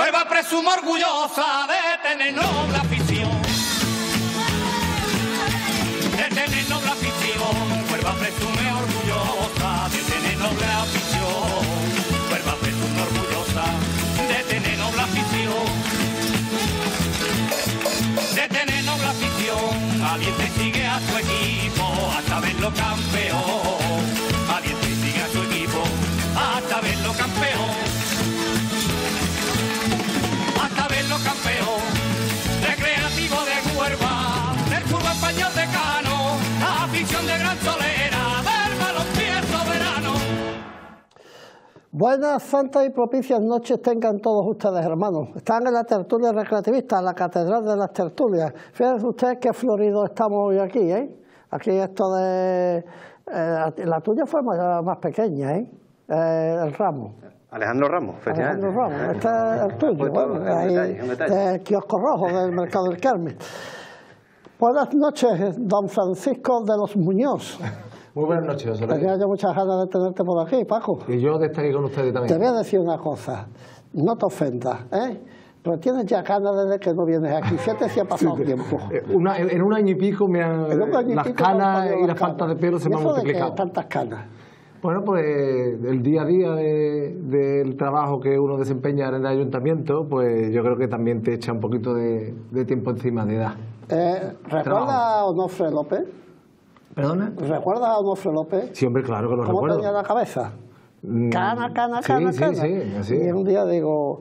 Huelva presume orgullosa de tener noble afición. De tener noble afición. Huelva presume orgullosa de tener noble afición. Huelva presume orgullosa de tener noble afición. De tener noble afición. Aliente sigue a su equipo hasta verlo campeón. Aliente sigue a su equipo hasta verlo campeón. Hasta verlo campeón. Recreativo de Huelva, del fútbol español decano, la afición de Gran Solera, del balompié soberano. Buenas, santas y propicias noches tengan todos ustedes, hermanos. Están en la tertulia recreativista, la catedral de las tertulias. Fíjense ustedes qué florido estamos hoy aquí, ¿eh? Aquí esto de... la tuya fue más pequeña, ¿eh? El ramo. Alejandro Ramos, efectivamente. Alejandro Ramos, este es el tuyo, bueno, ahí, el kiosco rojo del Mercado del Carmen. Buenas noches, don Francisco de los Muñoz. Muy buenas noches, José Luis. Tenía yo muchas ganas de tenerte por aquí, Paco. Y yo de estar aquí con ustedes también. Te voy a decir una cosa, no te ofendas, ¿eh? Pero tienes ya ganas desde que no vienes aquí, fíjate si ha pasado tiempo. En un año y pico las canas y la falta de pelo se me han multiplicado. ¿De qué tantas canas? Bueno, pues el día a día del trabajo que uno desempeña en el ayuntamiento, pues yo creo que también te echa un poquito de tiempo encima de edad. ¿Recuerdas a Onofre López? ¿Perdona? ¿Recuerdas a Onofre López? Sí, hombre, claro que lo recuerdo. ¿Cómo tenía la cabeza? Cana. Sí, así. Y un día digo,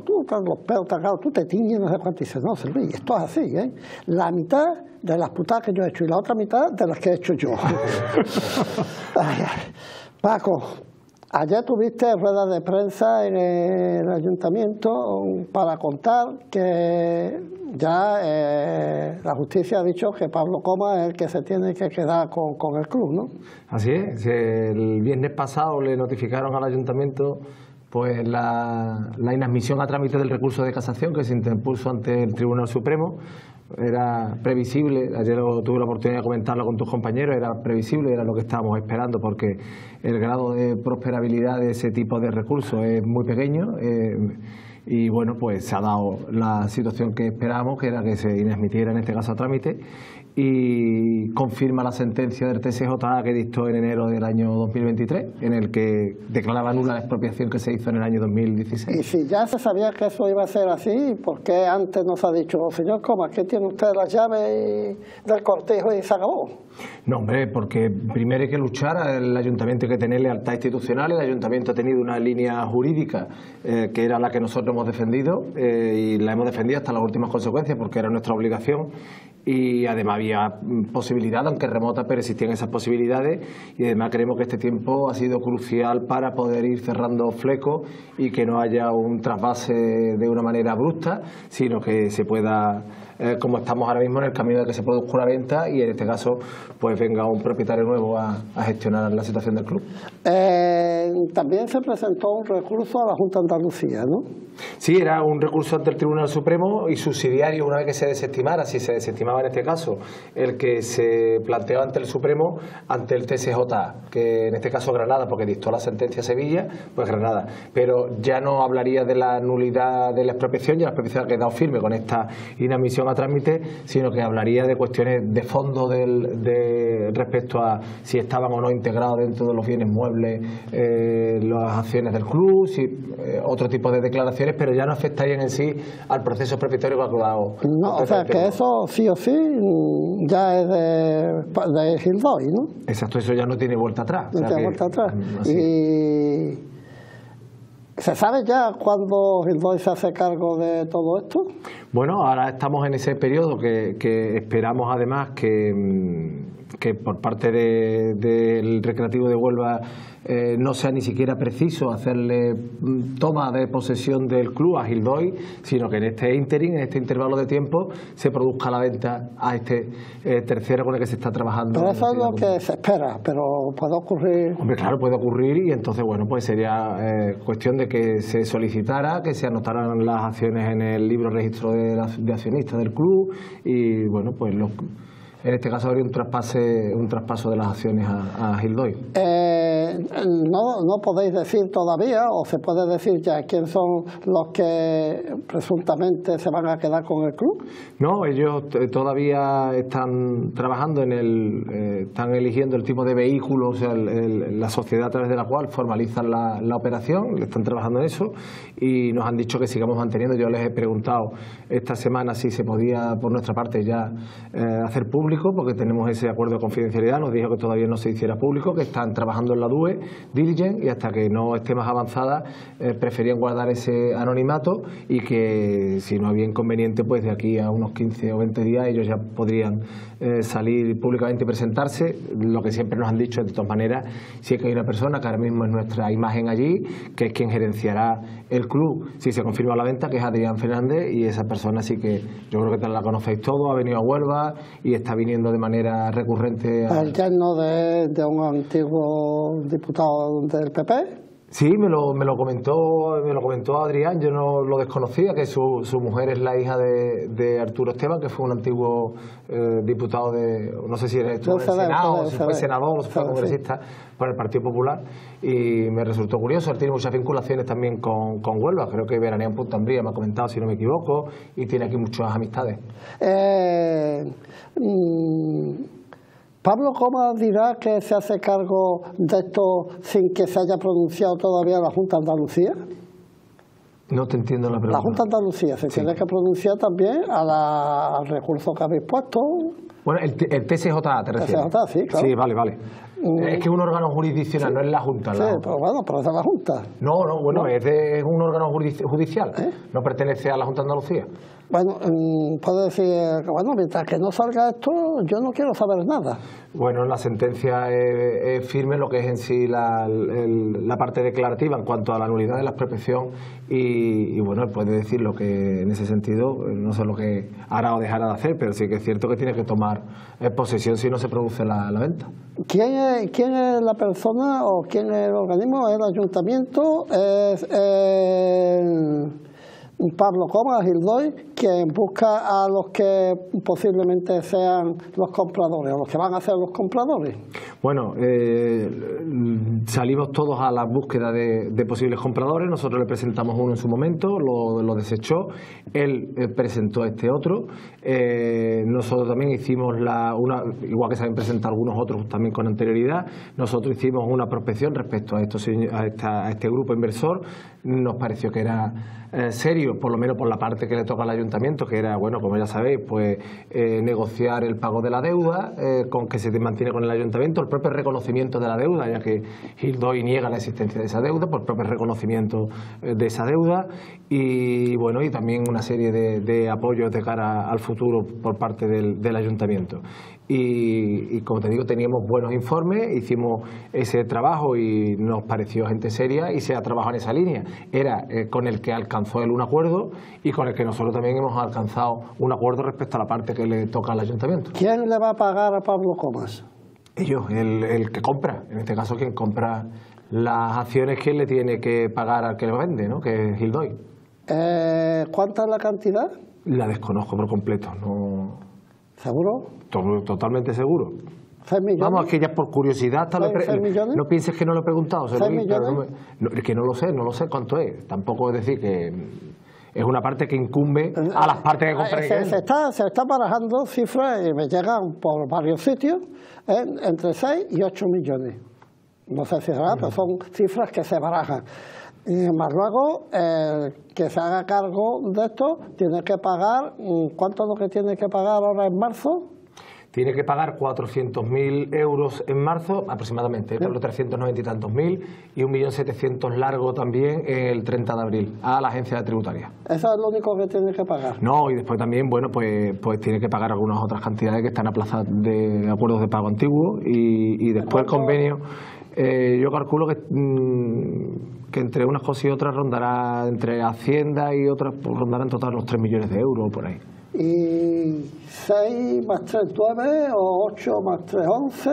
tú estás los pelos tacados, tú te tiñes, no sé cuánto. Y dice, no, Silvi, esto es así, ¿eh? La mitad de las putadas que yo he hecho y la otra mitad de las que he hecho yo. Ay. Paco, ayer tuviste rueda de prensa en el ayuntamiento para contar que ya la justicia ha dicho que Pablo Coma es el que se tiene que quedar con el club, ¿no? Así es. El viernes pasado le notificaron al ayuntamiento pues la inadmisión a trámite del recurso de casación que se interpuso ante el Tribunal Supremo. Era previsible, ayer tuve la oportunidad de comentarlo con tus compañeros, era previsible, era lo que estábamos esperando porque el grado de prosperabilidad de ese tipo de recursos es muy pequeño y bueno, pues se ha dado la situación que esperábamos, que era que se inadmitiera en este caso a trámite, y confirma la sentencia del TSJ que dictó en enero del año 2023, en el que declaraba nula la expropiación que se hizo en el año 2016. Y si ya se sabía que eso iba a ser así, ¿por qué antes nos ha dicho, señor Coma, que tiene usted las llaves del cortejo y se acabó? No, hombre, porque primero hay que luchar, el ayuntamiento hay que tener lealtad institucional, el ayuntamiento ha tenido una línea jurídica que era la que nosotros hemos defendido y la hemos defendido hasta las últimas consecuencias porque era nuestra obligación. Y además había posibilidad, aunque remota, pero existían esas posibilidades y además creemos que este tiempo ha sido crucial para poder ir cerrando flecos y que no haya un trasvase de una manera abrupta, sino que se pueda, como estamos ahora mismo, en el camino de que se produzca una venta y en este caso pues venga un propietario nuevo a gestionar la situación del club. También se presentó un recurso a la Junta de Andalucía, ¿no? Sí, era un recurso ante el Tribunal Supremo y subsidiario una vez que se desestimara, si se desestimaba en este caso, el que se planteaba ante el Supremo, ante el TSJ, que en este caso Granada, porque dictó la sentencia a Sevilla, pues Granada. Pero ya no hablaría de la nulidad de la expropiación, ya la expropiación ha quedado firme con esta inadmisión a trámite, sino que hablaría de cuestiones de fondo respecto a si estaban o no integrados dentro de los bienes muebles las acciones del club, otro tipo de declaraciones, pero ya no afectarían en sí al proceso expropiatorio que ha quedado. No, o sea, que eso sí o sí ya es de Gildoy, ¿no? Exacto, eso ya no tiene vuelta atrás. No tiene vuelta atrás. Y ¿se sabe ya cuándo Gildoy se hace cargo de todo esto? Bueno, ahora estamos en ese periodo que esperamos además que por parte del Recreativo de Huelva no sea ni siquiera preciso hacerle toma de posesión del club a Gildoy, sino que en este ínterin, en este intervalo de tiempo, se produzca la venta a este tercero con el que se está trabajando. Pero eso es lo que se espera, pero puede ocurrir. Hombre, claro, puede ocurrir y entonces, bueno, pues sería cuestión de que se solicitara, que se anotaran las acciones en el libro registro de accionistas del club y, bueno, pues en este caso habría un traspaso de las acciones a Gildoy. no podéis decir todavía, o se puede decir ya quién son los que presuntamente se van a quedar con el club. No, ellos todavía están trabajando están eligiendo el tipo de vehículo, o sea, la sociedad a través de la cual formalizan la operación, están trabajando en eso y nos han dicho que sigamos manteniendo. Yo les he preguntado esta semana si se podía por nuestra parte ya hacer público, porque tenemos ese acuerdo de confidencialidad. Nos dijo que todavía no se hiciera público, que están trabajando en la DUE, Diligent, y hasta que no esté más avanzada preferían guardar ese anonimato y que si no había inconveniente, pues de aquí a unos 15 o 20 días ellos ya podrían salir públicamente y presentarse. Lo que siempre nos han dicho, de todas maneras, si es que hay una persona que ahora mismo es nuestra imagen allí, que es quien gerenciará el club si se confirma la venta, que es Adrián Fernández, y esa persona sí que yo creo que la conocéis todos, ha venido a Huelva y está viniendo de manera recurrente el yerno de un antiguo diputado del PP. Sí, me lo comentó Adrián, yo no lo desconocía, que su mujer es la hija de Arturo Esteban, que fue un antiguo diputado no sé si era esto, del Senado, o si fue senador, o si fue congresista por el Partido Popular, y me resultó curioso. Él tiene muchas vinculaciones también con Huelva, creo que veranea en Punta Umbría, me ha comentado, si no me equivoco, y tiene aquí muchas amistades. Pablo Comas dirá que se hace cargo de esto sin que se haya pronunciado todavía la Junta de Andalucía. No te entiendo la pregunta. La Junta de Andalucía se tiene que pronunciar también al recurso que habéis puesto. Bueno, el TSJ te refieres. TSJ, sí, claro. Sí, vale. Es que es un órgano jurisdiccional, sí. No es la Junta. Sí, pero bueno, pero es de la Junta. No, bueno, es un órgano judicial. No pertenece a la Junta de Andalucía. Bueno, puede decir, bueno, mientras que no salga esto, yo no quiero saber nada. Bueno, la sentencia es firme lo que es en sí la parte declarativa en cuanto a la nulidad de la expropiación y bueno, puede decir lo que en ese sentido, no sé lo que hará o dejará de hacer, pero sí que es cierto que tiene que tomar posesión si no se produce la venta. ¿Quién es la persona o quién es el organismo? ¿El ayuntamiento? ¿Es Pablo Comas, Gildoy, quien busca a los que posiblemente sean los compradores, o los que van a ser los compradores? Bueno, salimos todos a la búsqueda de posibles compradores. Nosotros le presentamos uno en su momento, lo desechó. Él presentó este otro. Nosotros también hicimos igual que se habían presentado algunos otros también con anterioridad, nosotros hicimos una prospección respecto a este grupo inversor. Nos pareció que era serio, por lo menos por la parte que le toca al ayuntamiento, que era, bueno, como ya sabéis, pues negociar el pago de la deuda con que se mantiene con el ayuntamiento, el propio reconocimiento de la deuda, ya que Gildoy niega la existencia de esa deuda, por el propio reconocimiento de esa deuda y bueno, y también una serie de apoyos de cara al futuro por parte del ayuntamiento. Y como te digo, teníamos buenos informes, hicimos ese trabajo y nos pareció gente seria y se ha trabajado en esa línea. Era con el que alcanzó él un acuerdo y con el que nosotros también hemos alcanzado un acuerdo respecto a la parte que le toca al ayuntamiento. ¿Quién le va a pagar a Pablo Comas? Ellos, el que compra, en este caso quien compra las acciones que le tiene que pagar al que le vende, ¿no? Que es Gildoy. ¿Cuánta es la cantidad? La desconozco por completo, no. ¿Seguro? Totalmente seguro. 6 millones. Vamos, que ya por curiosidad, no pienses que no lo he preguntado. 6 millones. Es que no lo sé cuánto es. Tampoco es decir que es una parte que incumbe a las partes que compran. Se está barajando cifras y me llegan por varios sitios entre 6 y 8 millones. No sé si es verdad, pero son cifras que se barajan. Y más luego, que se haga cargo de esto, tiene que pagar, ¿cuánto es lo que tiene que pagar ahora en marzo? Tiene que pagar 400.000 euros en marzo, aproximadamente, por los 390 y tantos mil, y 1.700.000 largo también el 30 de abril, a la agencia tributaria. ¿Eso es lo único que tiene que pagar? No, y después también, bueno, pues tiene que pagar algunas otras cantidades que están aplazadas de acuerdos de pago antiguos, y después el convenio, yo calculo que entre unas cosas y otras rondará, entre Hacienda y otras, pues rondará en total los 3 millones de euros por ahí. Y 6 más 3, 9, o 8 más 3, 11...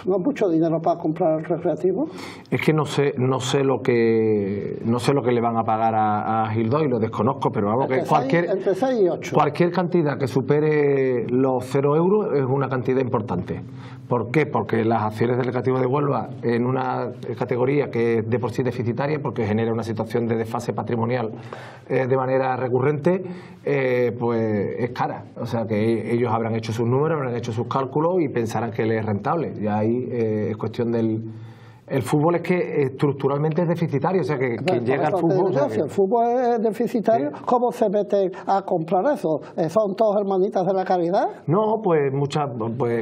¿No es mucho dinero para comprar el recreativo? Es que no sé lo que le van a pagar a Gildoy, lo desconozco, pero vamos, que entre 6 y 8. Cualquier cantidad que supere los 0 euros es una cantidad importante. ¿Por qué? Porque las acciones del Recreativo de Huelva, en una categoría que es de por sí deficitaria, porque genera una situación de desfase patrimonial de manera recurrente, pues es cara. O sea que ellos habrán hecho sus números, habrán hecho sus cálculos y pensarán que les es rentable. Y ahí es cuestión del... El fútbol es que estructuralmente es deficitario, o sea que quien llega al fútbol... Si el fútbol es deficitario, sí. ¿Cómo se mete a comprar eso? ¿Son todos hermanitas de la caridad? No, pues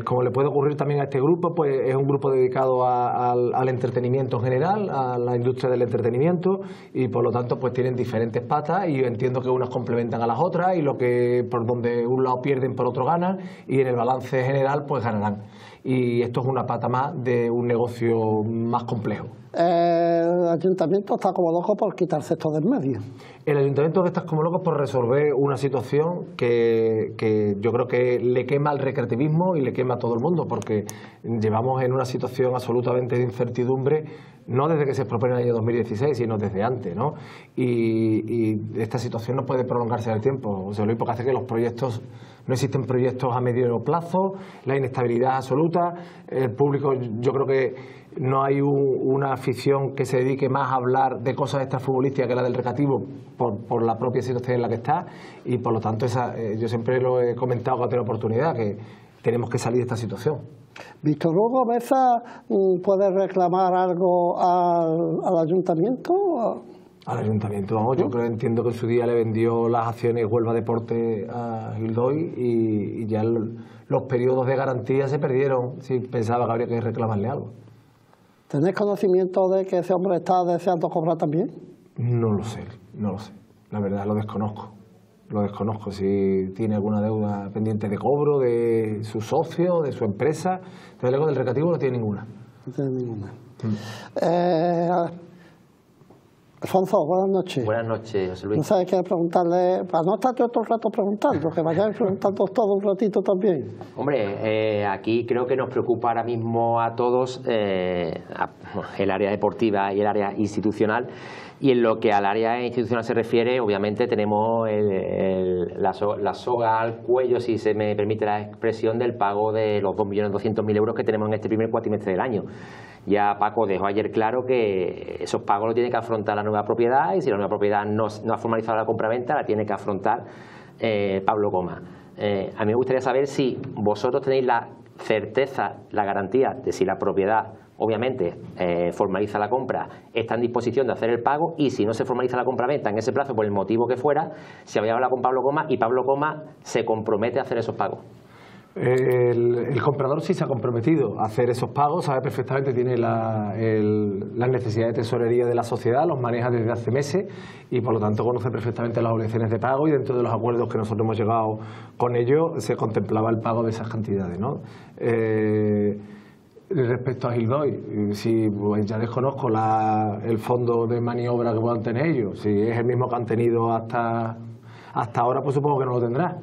como le puede ocurrir también a este grupo, pues es un grupo dedicado al entretenimiento en general, a la industria del entretenimiento, y por lo tanto pues tienen diferentes patas, y yo entiendo que unas complementan a las otras, y lo que por donde un lado pierden, por otro ganan, y en el balance general pues ganarán. Y esto es una pata más de un negocio más complejo. El ayuntamiento está como loco por quitarse esto del medio. El ayuntamiento está como loco por resolver una situación que yo creo que le quema al recreativismo y le quema a todo el mundo, porque llevamos en una situación absolutamente de incertidumbre, no desde que se propone el año 2016, sino desde antes, ¿no? Y esta situación no puede prolongarse en el tiempo. O sea, lo único que hace que los proyectos... No existen proyectos a medio plazo, la inestabilidad absoluta, el público, yo creo que no hay una afición que se dedique más a hablar de cosas extrafutbolísticas que la del recreativo por la propia situación en la que está, y por lo tanto yo siempre lo he comentado cuando tengo oportunidad, que tenemos que salir de esta situación. ¿Víctor Hugo Beza puede reclamar algo al ayuntamiento? Al ayuntamiento, vamos, yo entiendo que en su día le vendió las acciones Huelva Deporte a Gildoy y ya los periodos de garantía se perdieron si pensaba que habría que reclamarle algo. ¿Tenéis conocimiento de que ese hombre está deseando cobrar también? No lo sé, la verdad lo desconozco, si tiene alguna deuda pendiente de cobro de su socio, de su empresa. Desde luego del recreativo no tiene ninguna. No tiene ninguna. Alfonso, buenas noches. Buenas noches, José Luis. No sabes qué preguntarle, para no estar yo todo el rato preguntando, que vayáis preguntando todo un ratito también. Hombre, aquí creo que nos preocupa ahora mismo a todos el área deportiva y el área institucional. Y en lo que al área institucional se refiere, obviamente tenemos la soga al cuello, si se me permite la expresión, del pago de los 2.200.000 euros que tenemos en este primer cuatrimestre del año. Ya Paco dejó ayer claro que esos pagos los tiene que afrontar la nueva propiedad, y si la nueva propiedad no ha formalizado la compraventa, la tiene que afrontar Pablo Coma. A mí me gustaría saber si vosotros tenéis la certeza, la garantía de si la propiedad, obviamente, formaliza la compra, está en disposición de hacer el pago, y si no se formaliza la compraventa en ese plazo, por el motivo que fuera, se había hablado con Pablo Coma y Pablo Coma se compromete a hacer esos pagos. El comprador sí se ha comprometido a hacer esos pagos, sabe perfectamente, tiene las necesidades de tesorería de la sociedad, los maneja desde hace meses y por lo tanto conoce perfectamente las obligaciones de pago, y dentro de los acuerdos que nosotros hemos llegado con ellos se contemplaba el pago de esas cantidades, ¿no? Respecto a Gildoy, si pues ya desconozco el fondo de maniobra que puedan tener ellos, si es el mismo que han tenido hasta ahora, pues supongo que no lo tendrá.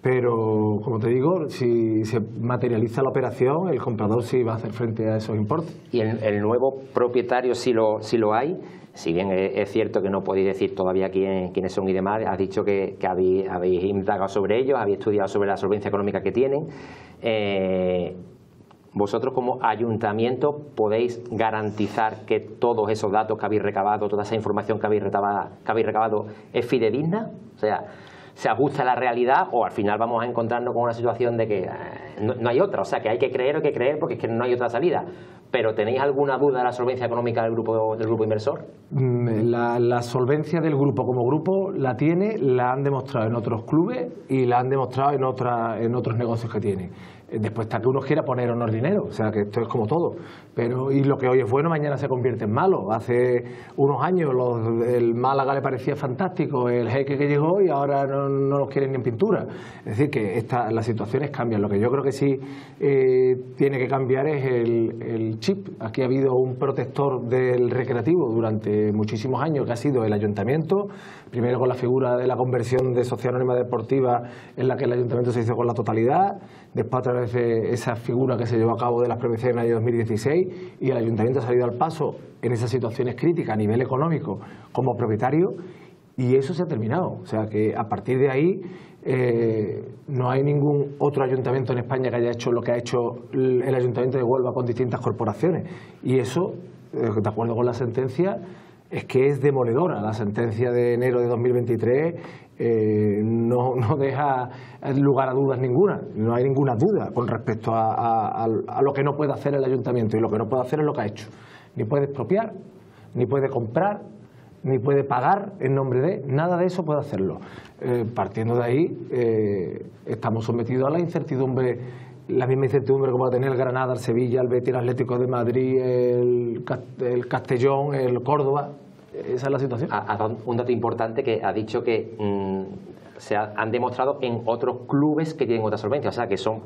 Pero, como te digo, si se materializa la operación, el comprador sí va a hacer frente a esos importes. Y el nuevo propietario sí lo hay, si bien es cierto que no podéis decir todavía quiénes son y demás. Has dicho que habéis indagado sobre ellos, habéis estudiado sobre la solvencia económica que tienen. Vosotros como ayuntamiento podéis garantizar que todos esos datos que habéis recabado, toda esa información que habéis recabado es fidedigna, o sea, se ajusta a la realidad, o al final vamos a encontrarnos con una situación de que no hay otra, o sea, que hay que creer porque es que no hay otra salida. ¿Pero tenéis alguna duda de la solvencia económica del grupo inversor? La solvencia del grupo como grupo la han demostrado en otros clubes y la han demostrado en otros negocios que tiene. Después está que uno quiera poner o no dinero, o sea que esto es como todo. Y lo que hoy es bueno, mañana se convierte en malo. Hace unos años el Málaga le parecía fantástico, el Jeque que llegó, y ahora no los quieren ni en pintura. Es decir, que las situaciones cambian. Lo que yo creo que sí tiene que cambiar es el chip. Aquí ha habido un protector del recreativo durante muchísimos años, que ha sido el ayuntamiento, primero con la figura de la conversión de sociedad anónima deportiva, en la que el ayuntamiento se hizo con la totalidad, después a través través de esa figura que se llevó a cabo de las prevenciones en el año 2016, y el Ayuntamiento ha salido al paso en esas situaciones críticas a nivel económico como propietario, y eso se ha terminado. O sea que a partir de ahí no hay ningún otro ayuntamiento en España que haya hecho lo que ha hecho el Ayuntamiento de Huelva con distintas corporaciones, y eso, de acuerdo con la sentencia, es que es demoledora. La sentencia de enero de 2023 no deja lugar a dudas ninguna. No hay ninguna duda con respecto a lo que no puede hacer el ayuntamiento, y lo que no puede hacer es lo que ha hecho. Ni puede expropiar, ni puede comprar, ni puede pagar en nombre de, nada de eso puede hacerlo. Partiendo de ahí, estamos sometidos a la incertidumbre, la misma incertidumbre que va a tener el Granada, el Sevilla, el Betis, el Atlético de Madrid, el Castellón, el Córdoba. Esa es la situación. Un dato importante que ha dicho que se han demostrado en otros clubes que tienen otra solvencia, o sea, que son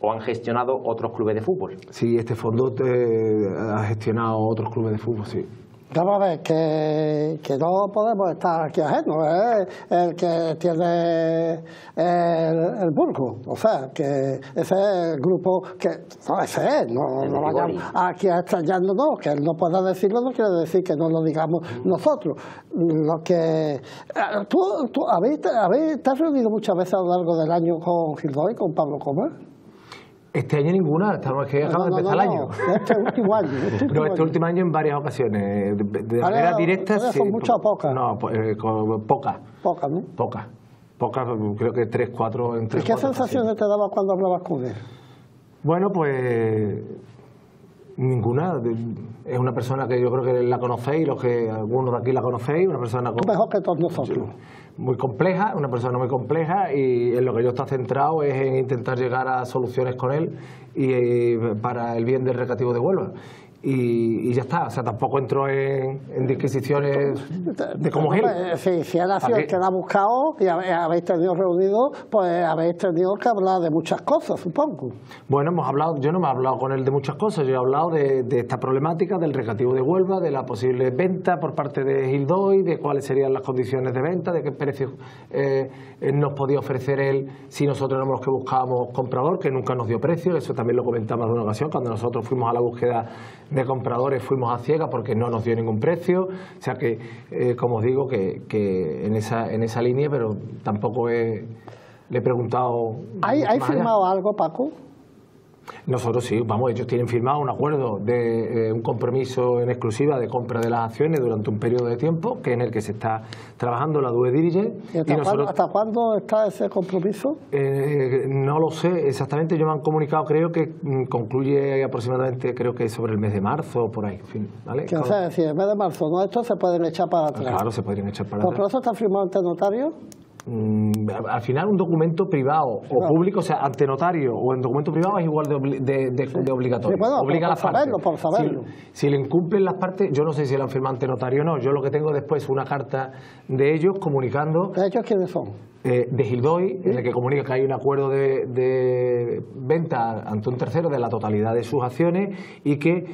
o han gestionado otros clubes de fútbol. Sí, este fondo ha gestionado otros clubes de fútbol, sí. Vamos a ver, que no podemos estar aquí ajenos, es el que tiene el Burgos, o sea, que ese es el grupo que, no, ese es, no vayamos aquí a extrañarnos, que él no pueda decirlo no quiere decir que no lo digamos nosotros. Lo que ¿Tú te has reunido muchas veces a lo largo del año con Gildoy, con Pablo Comas? Este año ninguna, estamos que acaba de empezar el año. Este último año. Este último año en varias ocasiones. De manera directa. ¿Son muchas o pocas? No, pocas. Pocas, ¿no? Pocas, creo que 3, 4. ¿Y qué sensaciones te dabas cuando hablabas con él? Bueno, pues ninguna. Es una persona que yo creo que la conocéis, algunos de aquí la conocéis, una persona mejor que todos nosotros. Muy compleja, una persona muy compleja, y en lo que yo estoy centrado es en intentar llegar a soluciones con él y para el bien del Recreativo de Huelva. Y ya está, o sea, tampoco entro en disquisiciones de cómo es él. Si él ha sido el que la ha buscado y habéis tenido reunidos, pues habéis tenido que hablar de muchas cosas, supongo. Bueno, yo no me he hablado con él de muchas cosas, yo he hablado de esta problemática del Recreativo de Huelva, de la posible venta por parte de Gildoy, de cuáles serían las condiciones de venta, de qué precios nos podía ofrecer él si nosotros éramos los que buscábamos comprador, que nunca nos dio precio. Eso también lo comentamos en una ocasión, cuando nosotros fuimos a la búsqueda de compradores fuimos a ciegas porque no nos dio ningún precio. O sea que, como os digo, que en esa línea, pero tampoco le he preguntado. ¿Hay firmado algo, Paco? Nosotros sí, ellos tienen firmado un acuerdo de un compromiso en exclusiva de compra de las acciones durante un periodo de tiempo, que en el que se está trabajando la due diligence. ¿Y hasta cuándo está ese compromiso? No lo sé exactamente, ellos me han comunicado, creo que concluye aproximadamente, creo que sobre el mes de marzo o por ahí. En fin, ¿vale? O sea, si el mes de marzo no, estos se pueden echar para atrás. Claro, se podrían echar para atrás. ¿Pero eso está firmado ante notario? Al final un documento privado o público, o sea, ante notario o en documento privado es igual de obligatorio. Sí, bueno, obliga a las partes. Por saberlo. Si le incumplen las partes, yo no sé si lo han firmado ante notario o no. Yo lo que tengo después es una carta de ellos comunicando. ¿De ellos quiénes son? De Gildoy, en el que comunica que hay un acuerdo de venta ante un tercero de la totalidad de sus acciones y que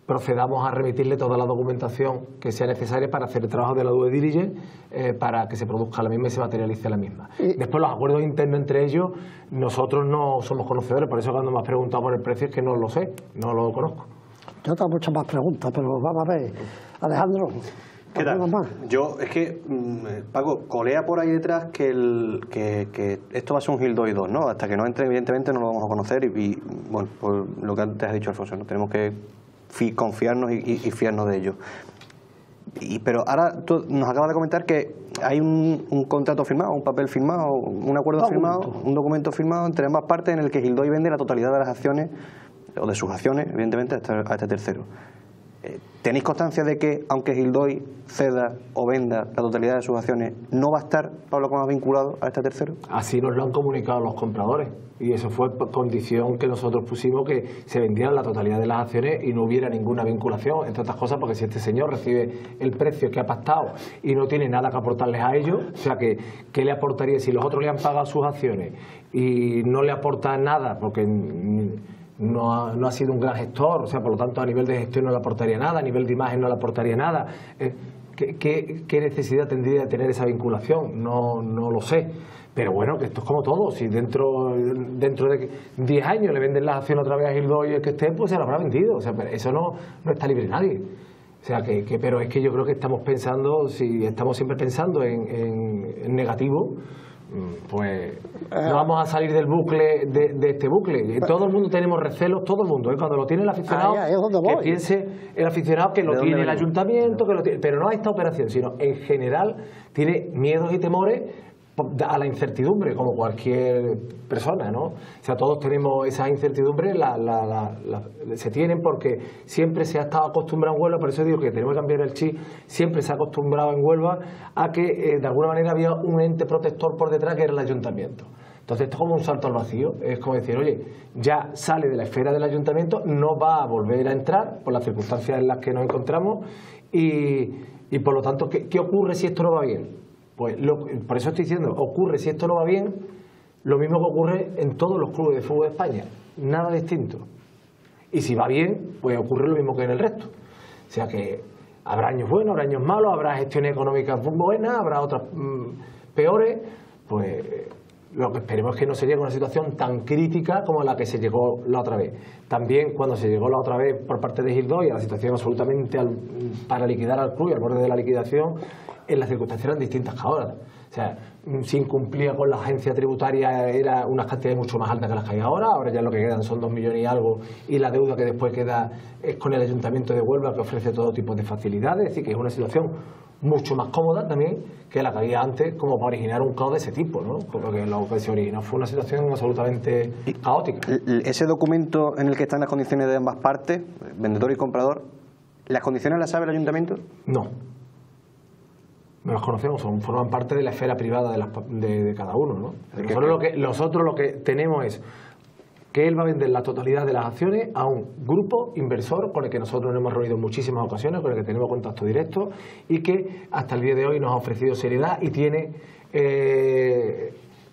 procedamos a remitirle toda la documentación que sea necesaria para hacer el trabajo de la due diligence para que se produzca la misma y se materialice la misma. Después los acuerdos internos entre ellos, nosotros no somos conocedores, por eso cuando me has preguntado por el precio es que no lo sé, no lo conozco. Yo tengo muchas más preguntas, pero vamos a ver. Alejandro. ¿Qué tal? Yo, es que, Paco, colea por ahí detrás que esto va a ser un Gildoy 2, ¿no? Hasta que no entre, evidentemente no lo vamos a conocer y bueno, por lo que antes has dicho, Alfonso, ¿no? Tenemos que confiarnos y fiarnos de ellos. Pero ahora tú nos acabas de comentar que hay un contrato firmado, un papel firmado, un acuerdo firmado, un documento firmado entre ambas partes en el que Gildoy vende la totalidad de las acciones, o de sus acciones, evidentemente, a este tercero. ¿Tenéis constancia de que, aunque Gildoy ceda o venda la totalidad de sus acciones, no va a estar Pablo Comas vinculado a este tercero? Así nos lo han comunicado los compradores y eso fue condición que nosotros pusimos, que se vendieran la totalidad de las acciones y no hubiera ninguna vinculación, entre otras cosas porque si este señor recibe el precio que ha pactado y no tiene nada que aportarles a ellos, o sea que ¿qué le aportaría si los otros le han pagado sus acciones y no le aporta nada porque no ha sido un gran gestor, o sea, por lo tanto a nivel de gestión no le aportaría nada, a nivel de imagen no le aportaría nada? ¿qué necesidad tendría de tener esa vinculación? No lo sé. Pero bueno, que esto es como todo. Si dentro de 10 años le venden la acción otra vez a Gildo y el que esté, pues se la habrá vendido. O sea, pero eso no está libre nadie. O sea, pero es que yo creo que estamos pensando, si estamos siempre pensando en negativo, pues no vamos a salir del bucle, de este bucle. Todo el mundo tenemos recelos, todo el mundo. Cuando lo tiene el aficionado, que piense el aficionado que lo tiene el ayuntamiento, que lo tiene, pero no a esta operación, sino en general tiene miedos y temores a la incertidumbre, como cualquier persona, ¿no? O sea, todos tenemos esas incertidumbres, se tienen porque siempre se ha estado acostumbrado en Huelva, por eso digo que tenemos que cambiar el chip, siempre se ha acostumbrado en Huelva a que de alguna manera había un ente protector por detrás que era el ayuntamiento. Entonces esto es como un salto al vacío, es como decir, oye, ya sale de la esfera del ayuntamiento, no va a volver a entrar por las circunstancias en las que nos encontramos y por lo tanto, ¿qué ocurre si esto no va bien? Pues por eso estoy diciendo, ocurre si esto no va bien, lo mismo que ocurre en todos los clubes de fútbol de España, nada distinto. Y si va bien, pues ocurre lo mismo que en el resto. O sea que habrá años buenos, habrá años malos, habrá gestiones económicas buenas, habrá otras peores, pues lo que esperemos es que no se llegue a una situación tan crítica como la que se llegó la otra vez. También cuando se llegó la otra vez por parte de Gildo y a la situación absolutamente para liquidar al club y al borde de la liquidación, en las circunstancias eran distintas que ahora. O sea, si incumplía con la agencia tributaria era unas cantidades mucho más altas que las que hay ahora. Ahora ya lo que quedan son 2 millones y algo, y la deuda que después queda es con el Ayuntamiento de Huelva, que ofrece todo tipo de facilidades. Es decir, que es una situación mucho más cómoda también que la que había antes, como para originar un caos de ese tipo, ¿no? Porque lo que se originó fue una situación absolutamente caótica. Ese documento en el que están las condiciones de ambas partes, vendedor y comprador, ¿las condiciones las sabe el Ayuntamiento? No. No los conocemos, forman parte de la esfera privada de cada uno, ¿no? Nosotros lo que tenemos es que él va a vender la totalidad de las acciones a un grupo inversor con el que nosotros nos hemos reunido en muchísimas ocasiones, con el que tenemos contacto directo y que hasta el día de hoy nos ha ofrecido seriedad y tiene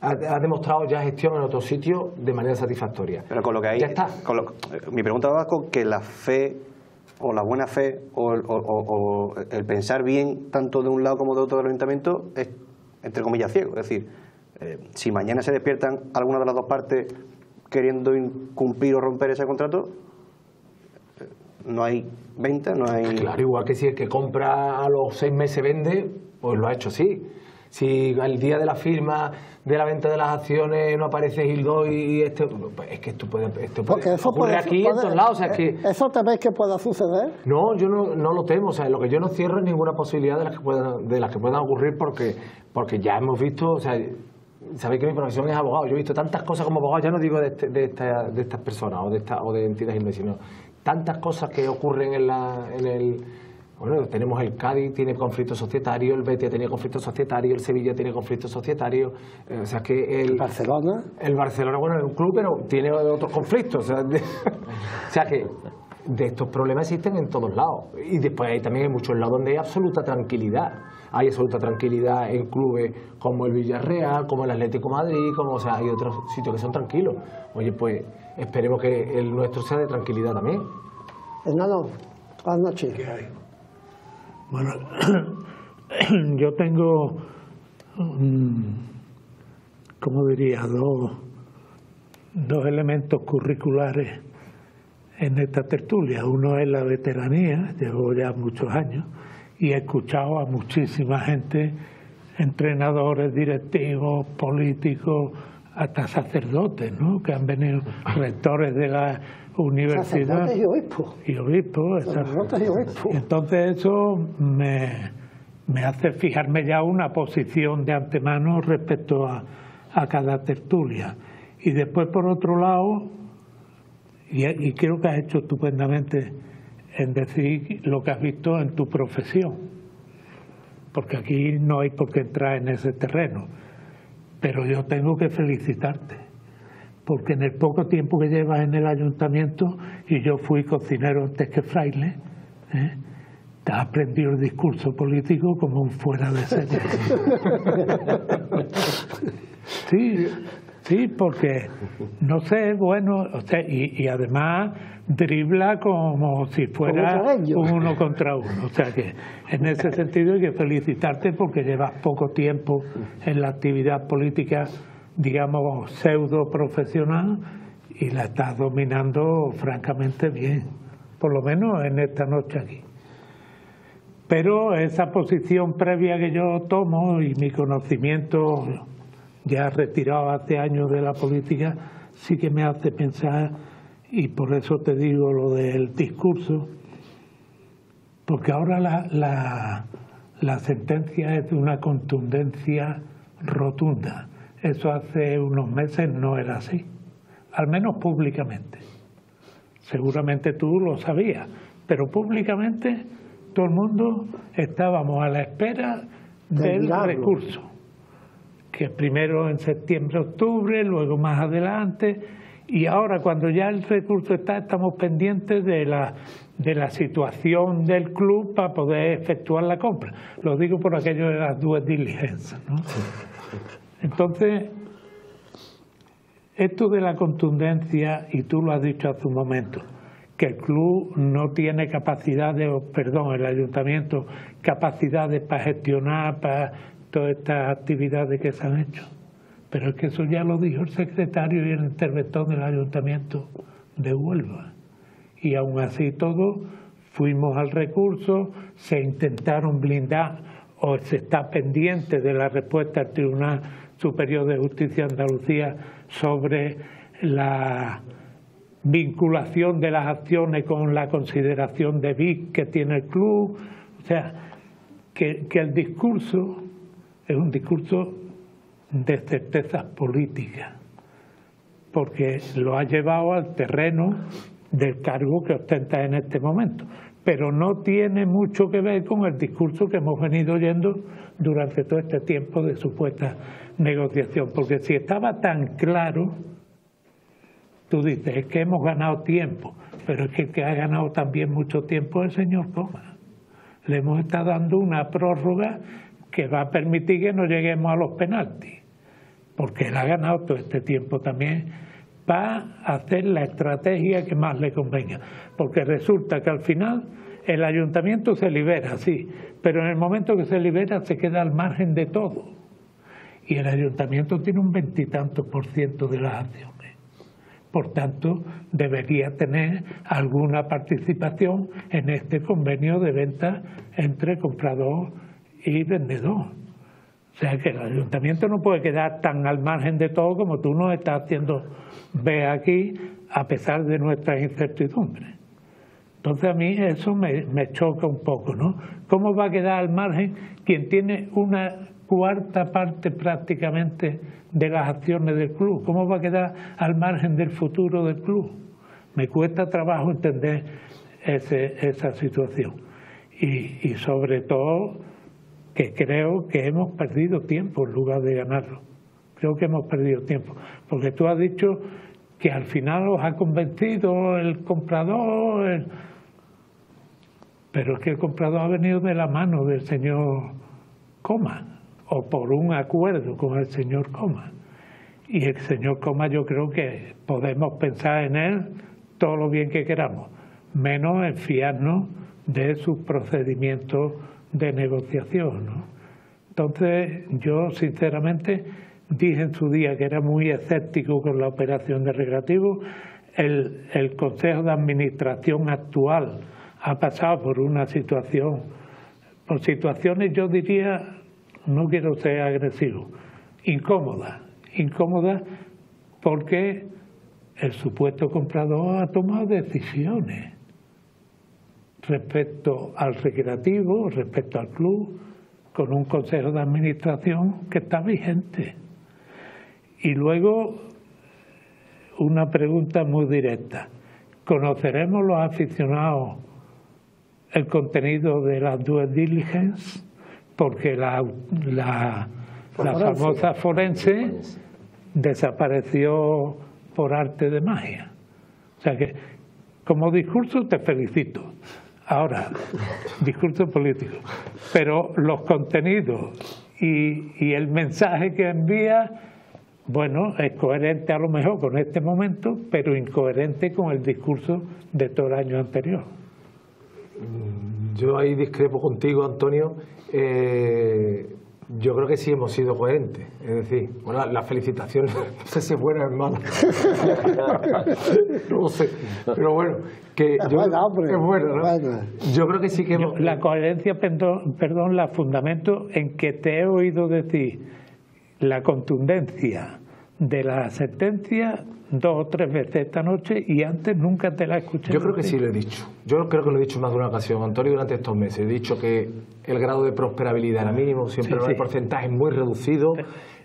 ha demostrado ya gestión en otros sitios de manera satisfactoria. Pero con lo que hay, ya está. Mi pregunta va con que la fe o la buena fe o el pensar bien tanto de un lado como de otro del ayuntamiento es, entre comillas, ciego. Es decir, si mañana se despiertan alguna de las dos partes queriendo incumplir o romper ese contrato, no hay venta, no hay... Claro, igual que si el que compra a los 6 meses vende, pues lo ha hecho así. Si al día de la firma de la venta de las acciones no aparece Gildo y pues es que esto puede ocurrir aquí en todos lados. O sea, ¿Eso teméis que pueda suceder? No, yo no lo temo. O sea, lo que yo no cierro es ninguna posibilidad de las que puedan ocurrir porque ya hemos visto, o sea, sabéis que mi profesión es abogado. Yo he visto tantas cosas como abogado, ya no digo de estas personas o de entidades inglesas, sino tantas cosas que ocurren en el... Bueno, tenemos el Cádiz, tiene conflicto societario, el Betis tiene conflicto societario, el Sevilla tiene conflicto societario, o sea que el Barcelona, bueno, es un club, pero tiene otros conflictos, o sea que de estos problemas existen en todos lados. Y después hay también muchos lados donde hay absoluta tranquilidad. Hay absoluta tranquilidad en clubes como el Villarreal, como el Atlético de Madrid, hay otros sitios que son tranquilos. Oye, pues esperemos que el nuestro sea de tranquilidad también. Hernando, buenas noches. ¿Qué hay? Bueno, yo tengo, como diría, dos elementos curriculares en esta tertulia. Uno es la veteranía, llevo ya muchos años y he escuchado a muchísima gente, entrenadores, directivos, políticos, hasta sacerdotes, ¿no?, que han venido, rectores de la universidad. Sacerdotes y obispos. Y obispos, sacerdotes y obispos. Entonces eso me hace fijarme ya una posición de antemano respecto a cada tertulia. Y después, por otro lado, y creo que has hecho estupendamente en decir lo que has visto en tu profesión, porque aquí no hay por qué entrar en ese terreno, pero yo tengo que felicitarte, porque en el poco tiempo que llevas en el ayuntamiento, y yo fui cocinero antes que fraile, te has aprendido el discurso político como un fuera de serie. Sí, Sí, porque, no sé, bueno, o sea, y además dribla como si fuera uno contra uno. O sea que en ese sentido hay que felicitarte porque llevas poco tiempo en la actividad política, digamos, pseudo profesional, y la estás dominando francamente bien, por lo menos en esta noche aquí. Pero esa posición previa que yo tomo y mi conocimiento ya retirado hace años de la política sí que me hace pensar, y por eso te digo lo del discurso, porque ahora la sentencia es de una contundencia rotunda. Eso hace unos meses no era así, al menos públicamente. Seguramente tú lo sabías, pero públicamente todo el mundo estábamos a la espera del recurso, que primero en septiembre, octubre, luego más adelante, y ahora cuando ya el recurso está, estamos pendientes de la situación del club para poder efectuar la compra. Lo digo por aquello de las due diligence, ¿no? Entonces, esto de la contundencia, y tú lo has dicho hace un momento, que el club no tiene el ayuntamiento, capacidades para gestionar para todas estas actividades que se han hecho. Pero es que eso ya lo dijo el secretario y el interventor del ayuntamiento de Huelva. Y aún así todo, fuimos al recurso, se intentaron blindar, o se está pendiente de la respuesta del Tribunal Superior de Justicia de Andalucía sobre la vinculación de las acciones con la consideración de BIC que tiene el club. O sea, que el discurso es un discurso de certezas políticas, porque lo ha llevado al terreno del cargo que ostenta en este momento, pero no tiene mucho que ver con el discurso que hemos venido oyendo durante todo este tiempo de supuesta negociación, porque si estaba tan claro, tú dices, es que hemos ganado tiempo, pero es que el que ha ganado también mucho tiempo es el señor Coma. Le hemos estado dando una prórroga que va a permitir que no lleguemos a los penaltis, porque él ha ganado todo este tiempo también para hacer la estrategia que más le convenga, porque resulta que al final el ayuntamiento se libera, sí, pero en el momento que se libera se queda al margen de todo, y el ayuntamiento tiene un 20 y tantos % de las acciones. Por tanto, debería tener alguna participación en este convenio de venta entre comprador y vendedor. O sea que el ayuntamiento no puede quedar tan al margen de todo como tú nos estás haciendo ver aquí, a pesar de nuestras incertidumbres. Entonces a mí eso me choca un poco, ¿no? ¿Cómo va a quedar al margen quien tiene una cuarta parte prácticamente de las acciones del club? ¿Cómo va a quedar al margen del futuro del club? Me cuesta trabajo entender esa situación. Y sobre todo que creo que hemos perdido tiempo en lugar de ganarlo. Creo que hemos perdido tiempo. Porque tú has dicho que al final os ha convencido el comprador, pero es que el comprador ha venido de la mano del señor Coma, o por un acuerdo con el señor Coma. Y el señor Coma, yo creo que podemos pensar en él todo lo bien que queramos, menos en fiarnos de sus procedimientos de negociación, ¿no? Entonces yo sinceramente dije en su día que era muy escéptico con la operación de Recreativo. El Consejo de Administración actual ha pasado por una situación, por situaciones, yo diría, no quiero ser agresivo, incómoda porque el supuesto comprador ha tomado decisiones respecto al Recreativo, respecto al club, con un consejo de administración que está vigente. Y luego una pregunta muy directa: ¿conoceremos los aficionados el contenido de las due diligence? Porque la famosa forense desapareció por arte de magia. O sea que, como discurso, te felicito. Ahora, discurso político. Pero los contenidos y el mensaje que envía, bueno, es coherente a lo mejor con este momento, pero incoherente con el discurso de todo el año anterior. Yo ahí discrepo contigo, Antonio. Yo creo que sí hemos sido coherentes. Es decir, bueno, la felicitación, no sé si es buena o es mala. No sé, pero bueno, que es yo, buena, hombre. es buena, ¿no? Buena. Yo creo que sí que hemos... La coherencia, perdón, la fundamento en que te he oído decir la contundencia de la sentencia 2 o 3 veces esta noche y antes nunca te la escuché. Yo creo que sí lo he dicho. Yo creo que lo he dicho en más de una ocasión, Antonio, durante estos meses. He dicho que el grado de prosperabilidad era mínimo, siempre Sí, hay sí. porcentajes muy reducidos.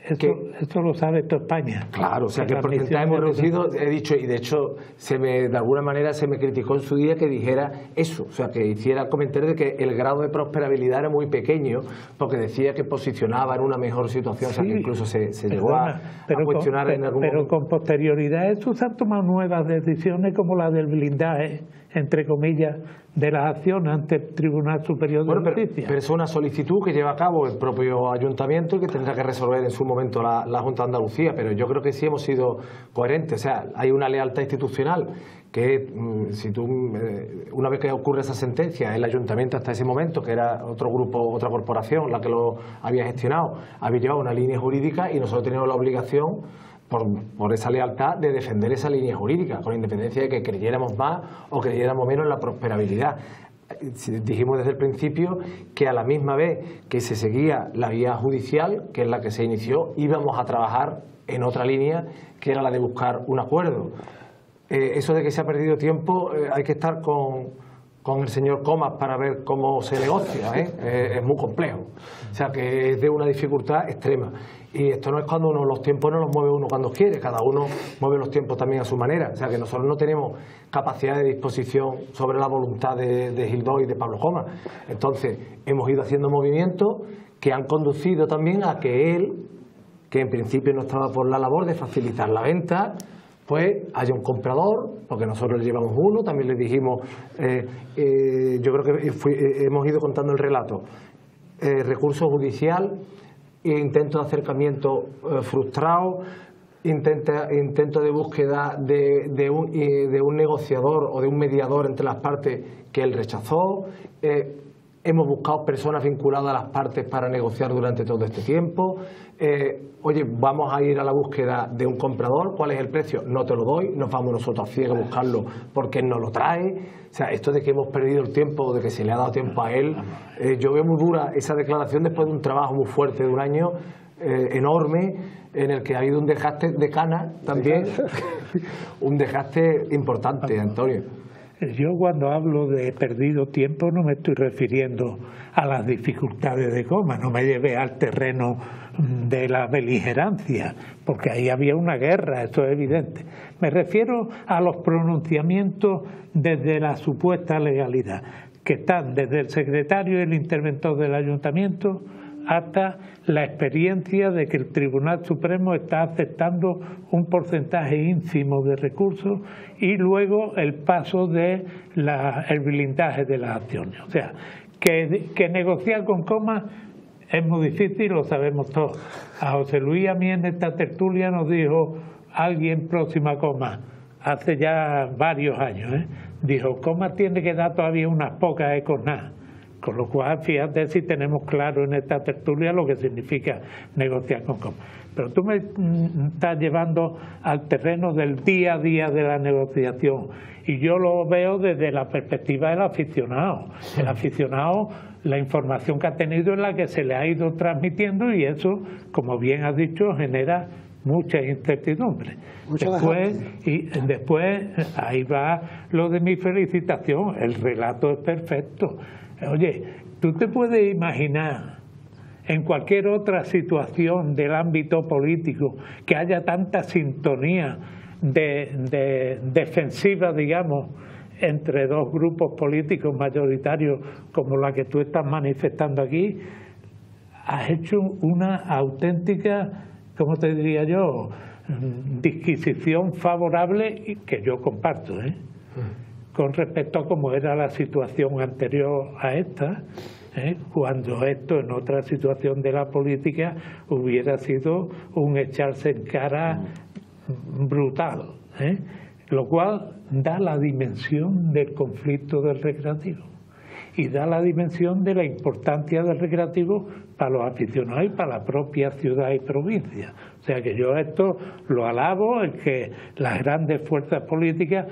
Esto lo sabe toda España. Claro, o sea que el porcentaje muy reducido, he dicho, y de hecho de alguna manera se me criticó en su día que dijera eso, o sea que hiciera el comentario de que el grado de prosperabilidad era muy pequeño, porque decía que posicionaba en una mejor situación, o sea que incluso se llegó a cuestionar en algún pero momento. con posterioridad eso se han tomado nuevas decisiones como la del blindaje, entre comillas, de las acciones ante el Tribunal Superior de Justicia. Pero es una solicitud que lleva a cabo el propio ayuntamiento y que tendrá que resolver en su momento la Junta de Andalucía, pero yo creo que sí hemos sido coherentes, o sea, hay una lealtad institucional que si tú, una vez que ocurre esa sentencia, el ayuntamiento hasta ese momento, que era otro grupo, otra corporación la que lo había gestionado, había llevado una línea jurídica y nosotros teníamos la obligación por esa lealtad de defender esa línea jurídica, con independencia de que creyéramos más o creyéramos menos en la prosperabilidad. Dijimos desde el principio que a la misma vez que se seguía la vía judicial, que es la que se inició, íbamos a trabajar en otra línea, que era la de buscar un acuerdo. Eso de que se ha perdido tiempo, hay que estar con el señor Comas para ver cómo se negocia, es muy complejo. O sea que es de una dificultad extrema. Y esto no es cuando los tiempos no los mueve uno cuando quiere, cada uno mueve los tiempos también a su manera. O sea que nosotros no tenemos capacidad de disposición sobre la voluntad de Gildo y de Pablo Comas. Entonces hemos ido haciendo movimientos que han conducido también a que él, que en principio no estaba por la labor de facilitar la venta, pues haya un comprador, porque nosotros le llevamos uno, también le dijimos, yo creo que hemos ido contando el relato, recurso judicial, intento de acercamiento frustrado, intento de búsqueda de un negociador o de un mediador entre las partes que él rechazó. Hemos buscado personas vinculadas a las partes para negociar durante todo este tiempo. Oye, vamos a ir a la búsqueda de un comprador. ¿Cuál es el precio? No te lo doy. Nos vamos nosotros a ciegas a buscarlo porque él nos lo trae. O sea, esto de que hemos perdido el tiempo, de que se le ha dado tiempo a él, yo veo muy dura esa declaración después de un trabajo muy fuerte de un año enorme, en el que ha habido un desgaste de cana también, un desgaste importante, Antonio. Yo cuando hablo de perdido tiempo no me estoy refiriendo a las dificultades de Comas, no me lleve al terreno de la beligerancia, porque ahí había una guerra, eso es evidente. Me refiero a los pronunciamientos desde la supuesta legalidad, que están desde el secretario y el interventor del ayuntamiento hasta la experiencia de que el Tribunal Supremo está aceptando un porcentaje ínfimo de recursos y luego el paso de el blindaje de las acciones. O sea, que negociar con Comas es muy difícil, lo sabemos todos. A José Luis, a mí en esta tertulia nos dijo alguien próximo a Comas, hace ya varios años, dijo, Comas tiene que dar todavía unas pocas econas. Con lo cual, fíjate si tenemos claro en esta tertulia lo que significa negociar con Comas. Pero tú me estás llevando al terreno del día a día de la negociación y yo lo veo desde la perspectiva del aficionado. El aficionado, la información que ha tenido es la que se le ha ido transmitiendo y eso, como bien has dicho, genera mucha incertidumbre. Después, ahí va lo de mi felicitación, el relato es perfecto. Oye, tú te puedes imaginar en cualquier otra situación del ámbito político que haya tanta sintonía de defensiva, digamos, entre dos grupos políticos mayoritarios como la que tú estás manifestando aquí. Has hecho una auténtica, ¿cómo te diría yo?, disquisición favorable y que yo comparto, con respecto a cómo era la situación anterior a esta, cuando esto en otra situación de la política hubiera sido un echarse en cara brutal, lo cual da la dimensión del conflicto del recreativo y da la dimensión de la importancia del recreativo para los aficionados y para la propia ciudad y provincia. O sea que yo esto lo alabo, en que las grandes fuerzas políticas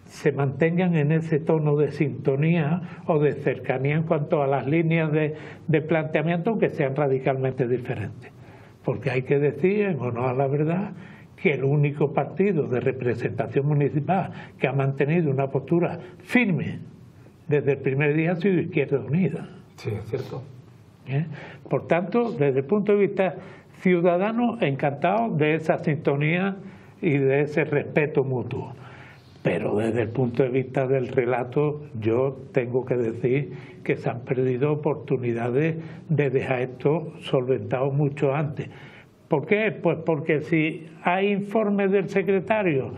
se mantengan en ese tono de sintonía o de cercanía en cuanto a las líneas de planteamiento, que sean radicalmente diferentes. Porque hay que decir, en honor a la verdad, que el único partido de representación municipal que ha mantenido una postura firme desde el primer día ha sido Izquierda Unida. Sí, es cierto. Por tanto, desde el punto de vista ciudadano, encantado de esa sintonía y de ese respeto mutuo. Pero desde el punto de vista del relato, yo tengo que decir que se han perdido oportunidades de dejar esto solventado mucho antes. ¿Por qué? Pues porque si hay informes del secretario,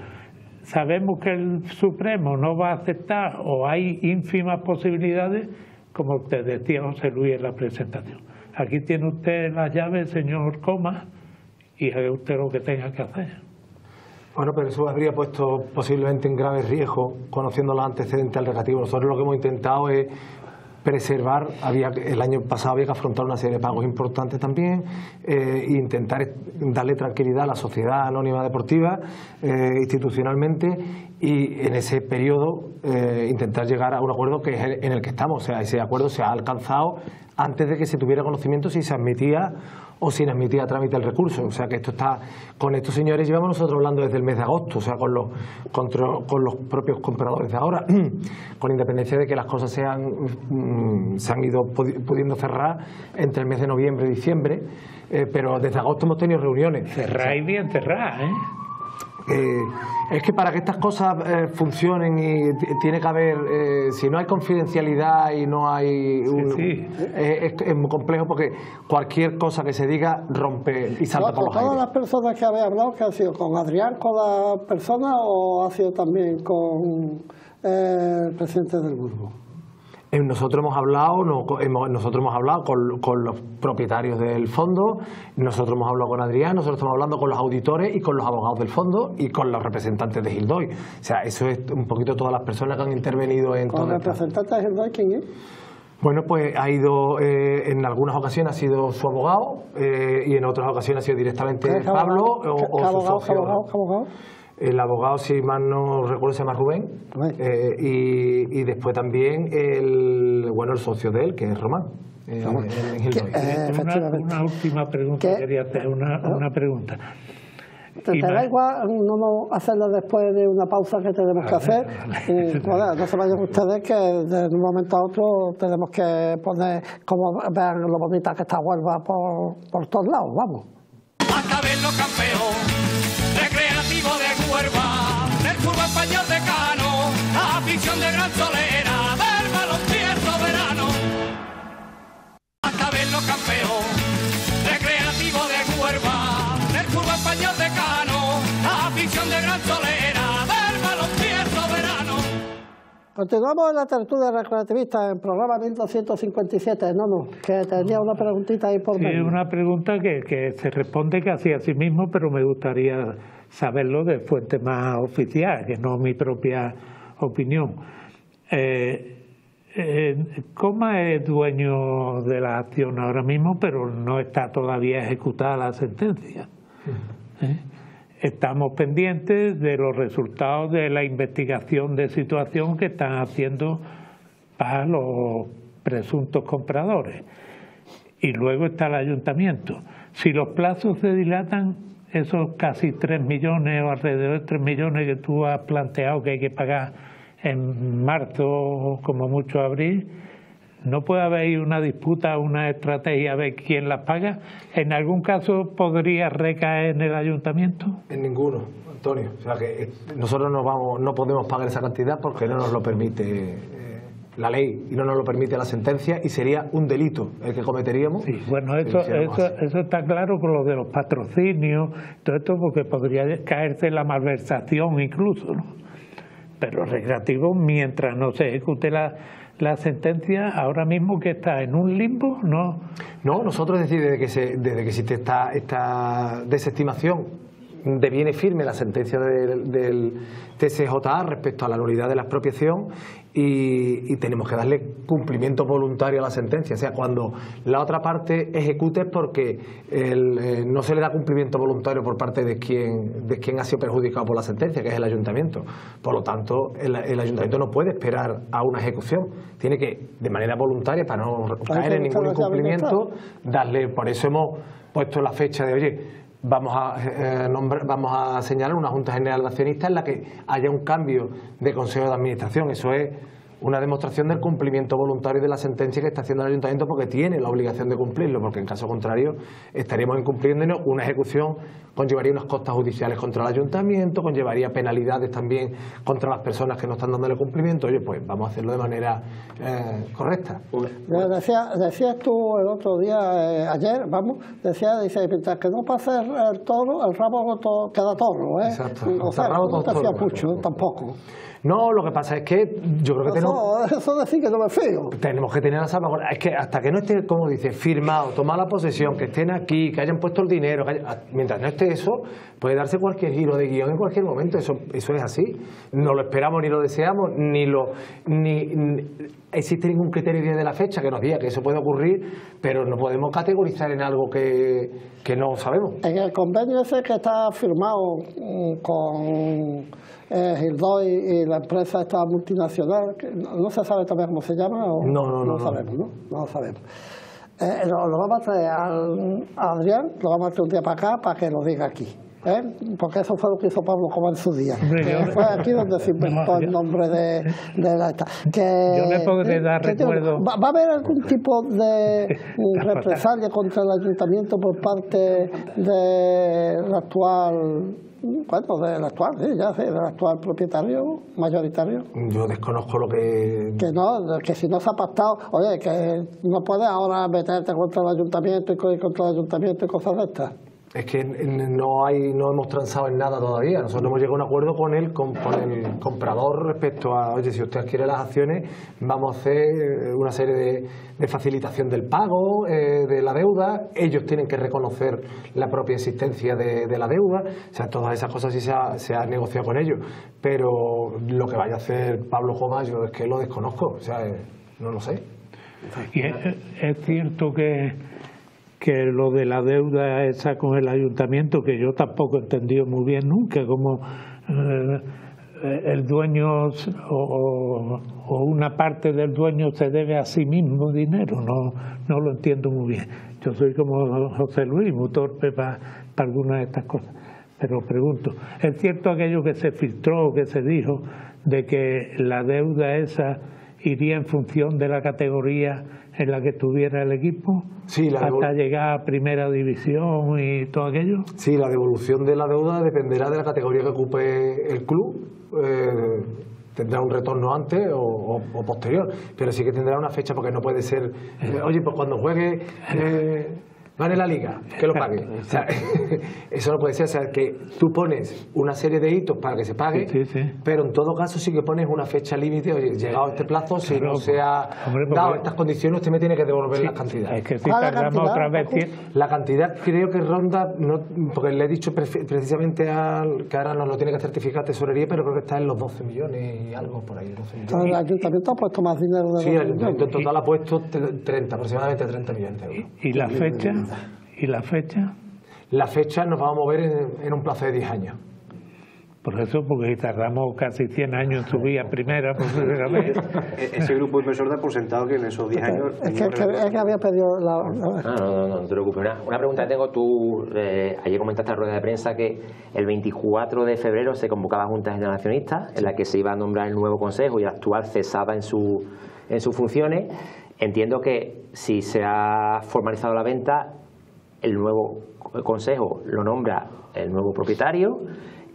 sabemos que el Supremo no va a aceptar o hay ínfimas posibilidades, como te decía José Luis en la presentación. Aquí tiene usted las llaves, señor Comas, y haga usted lo que tenga que hacer. Bueno, pero eso habría puesto posiblemente en grave riesgo, conociendo los antecedentes al recreativo. Nosotros lo que hemos intentado es preservar, el año pasado había que afrontar una serie de pagos importantes también, e intentar darle tranquilidad a la sociedad anónima deportiva institucionalmente, y en ese periodo intentar llegar a un acuerdo que es en el que estamos. O sea, ese acuerdo se ha alcanzado antes de que se tuviera conocimiento si se admitía o si no admitía a trámite el recurso. O sea que esto está, con estos señores llevamos nosotros hablando desde el mes de agosto, o sea, con los propios compradores de ahora, con independencia de que las cosas se han ido pudiendo cerrar entre el mes de noviembre y diciembre, pero desde agosto hemos tenido reuniones. Cerrar y bien cerrar, es que para que estas cosas funcionen y tiene que haber, si no hay confidencialidad y no hay es muy complejo, porque cualquier cosa que se diga rompe y salta por los aires. ¿Todas las personas que habéis hablado, que ha sido con Adrián, con la persona, o ha sido también con el presidente del Burgos? Nosotros hemos hablado con los propietarios del fondo, nosotros hemos hablado con Adrián, nosotros estamos hablando con los auditores y con los abogados del fondo y con los representantes de Gildoy. O sea, eso es un poquito todas las personas que han intervenido en todo esto. ¿Con el representante de Gildoy quién es? Bueno, pues ha ido, en algunas ocasiones ha sido su abogado y en otras ocasiones ha sido directamente Pablo o su socio. ¿Qué abogado? El abogado, si mal no recuerdo, se llama Rubén, y después también el socio de él, que es Román. Una última pregunta, quería hacer una pregunta. ¿Te da igual no hacerlo después de una pausa que tenemos que hacer? No se vayan ustedes, que de un momento a otro tenemos que poner, como vean lo bonita que está Huelva por todos lados, vamos. Hasta verlo campeón, recreativo de Huelva, del fútbol español decano, la afición de Gran Solera, del balompié soberano. Hasta verlo campeón, recreativo de Huelva, del fútbol español decano, la afición de Gran Solera, del balompié soberano. Continuamos en la tertulia recreativista en programa 1257. No, que tenía una preguntita ahí por medio. Sí, una pregunta que se responde casi a sí mismo, pero me gustaría saberlo de fuente más oficial, que no mi propia opinión. Coma es dueño de la acción ahora mismo, pero no está todavía ejecutada la sentencia. Estamos pendientes de los resultados de la investigación de situación que están haciendo para los presuntos compradores. Y luego está el ayuntamiento. Si los plazos se dilatan, esos casi 3 millones o alrededor de 3 millones que tú has planteado que hay que pagar en marzo o como mucho abril, ¿no puede haber ahí una disputa, una estrategia a ver quién las paga? ¿En algún caso podría recaer en el ayuntamiento? En ninguno, Antonio. O sea que nosotros no podemos pagar esa cantidad porque no nos lo permite la ley y no nos lo permite la sentencia, y sería un delito el que cometeríamos. Sí, bueno, eso está claro con lo de los patrocinios, todo esto, porque podría caerse la malversación incluso, ¿no? Pero recreativo, mientras no se ejecute la sentencia ahora mismo que está en un limbo, ¿no? No, nosotros desde que existe esta desestimación deviene firme la sentencia del TSJA respecto a la nulidad de la expropiación y tenemos que darle cumplimiento voluntario a la sentencia. O sea, cuando la otra parte ejecute es porque no se le da cumplimiento voluntario por parte de quien ha sido perjudicado por la sentencia, que es el ayuntamiento. Por lo tanto, el ayuntamiento no puede esperar a una ejecución. Tiene que, de manera voluntaria, para no caer en ningún incumplimiento, darle. Por eso hemos puesto la fecha de, oye, vamos a señalar una Junta General de Accionistas en la que haya un cambio de Consejo de Administración. Eso es una demostración del cumplimiento voluntario de la sentencia que está haciendo el Ayuntamiento, porque tiene la obligación de cumplirlo, porque en caso contrario estaríamos incumpliéndonos. Una ejecución conllevaría unas costas judiciales contra el Ayuntamiento, conllevaría penalidades también contra las personas que no están dándole cumplimiento. Oye, pues vamos a hacerlo de manera correcta. Decías tú el otro día, ayer, dice, mientras que no pase el toro, el rabo queda toro, ¿eh? Exacto. O sea, no te hacía mucho, tampoco. No, lo que pasa es que yo creo que eso decir que no me fío. Tenemos que tener la salvaguardia. Es que hasta que no esté, como dice, firmado, tomar la posesión, que estén aquí, que hayan puesto el dinero, mientras no esté eso, puede darse cualquier giro de guión en cualquier momento. Eso es así. No lo esperamos ni lo deseamos, ni existe ningún criterio de la fecha que nos diga que eso puede ocurrir, pero no podemos categorizar en algo que no sabemos. En el convenio ese que está firmado con Hildoy y la empresa esta multinacional, no se sabe todavía cómo se llama, o no sabemos, ¿no? No lo sabemos. Lo vamos a traer a Adrián, lo vamos a traer un día para acá para que lo diga aquí. Porque eso fue lo que hizo Pablo Coma en su día. Fue aquí donde se inventó el nombre de la esta. Yo le podré dar recuerdo. ¿Va a haber algún tipo de represalia contra el ayuntamiento por parte del actual, del actual propietario mayoritario? Yo desconozco lo que... Que si no se ha pactado, oye, que no puedes ahora meterte contra el ayuntamiento y cosas de estas. Es que no hemos transado en nada todavía. Nosotros hemos llegado a un acuerdo con el comprador respecto a, oye, si usted adquiere las acciones, vamos a hacer una serie de facilitación del pago, de la deuda. Ellos tienen que reconocer la propia existencia de la deuda. O sea, todas esas cosas sí se ha negociado con ellos. Pero lo que vaya a hacer Pablo Joma, yo es que lo desconozco. O sea, no lo sé. Y es cierto que lo de la deuda esa con el ayuntamiento, que yo tampoco he entendido muy bien nunca, como el dueño o una parte del dueño se debe a sí mismo dinero, no lo entiendo muy bien. Yo soy como José Luis, muy torpe para algunas de estas cosas, pero pregunto, ¿es cierto aquello que se filtró, que se dijo, de que la deuda esa iría en función de la categoría en la que estuviera el equipo? Sí, hasta llegar a primera división y todo aquello. Sí, la devolución de la deuda dependerá de la categoría que ocupe el club. Tendrá un retorno antes o posterior, pero sí que tendrá una fecha, porque no puede ser, oye, pues cuando juegue gane la liga, que lo pague. O sea, eso no puede ser. O sea, que tú pones una serie de hitos para que se pague, pero en todo caso sí que pones una fecha límite. Oye, llegado a este plazo, si no se ha dado estas condiciones, usted me tiene que devolver la cantidad. Es que si tardamos otra vez... La cantidad creo que ronda, porque le he dicho precisamente que ahora nos lo tiene que certificar Tesorería, pero creo que está en los 12 millones y algo por ahí. 12 millones. ¿El ayuntamiento ha puesto más dinero de Sí, el ayuntamiento en total ha puesto aproximadamente 30 millones de euros. ¿Y la fecha? ¿Y la fecha? La fecha nos va a mover en un plazo de 10 años. Por eso, porque tardamos casi 100 años en subir a primera por primera vez. Ese grupo inversor da por sentado que en esos 10 años... Es que había pedido la... No te preocupes. Una pregunta que tengo. Tú ayer comentaste en la rueda de prensa que el 24 de febrero se convocaba Junta General de Accionistas, en la que se iba a nombrar el nuevo consejo y el actual cesaba en sus funciones. Entiendo que si se ha formalizado la venta, el nuevo consejo lo nombra el nuevo propietario,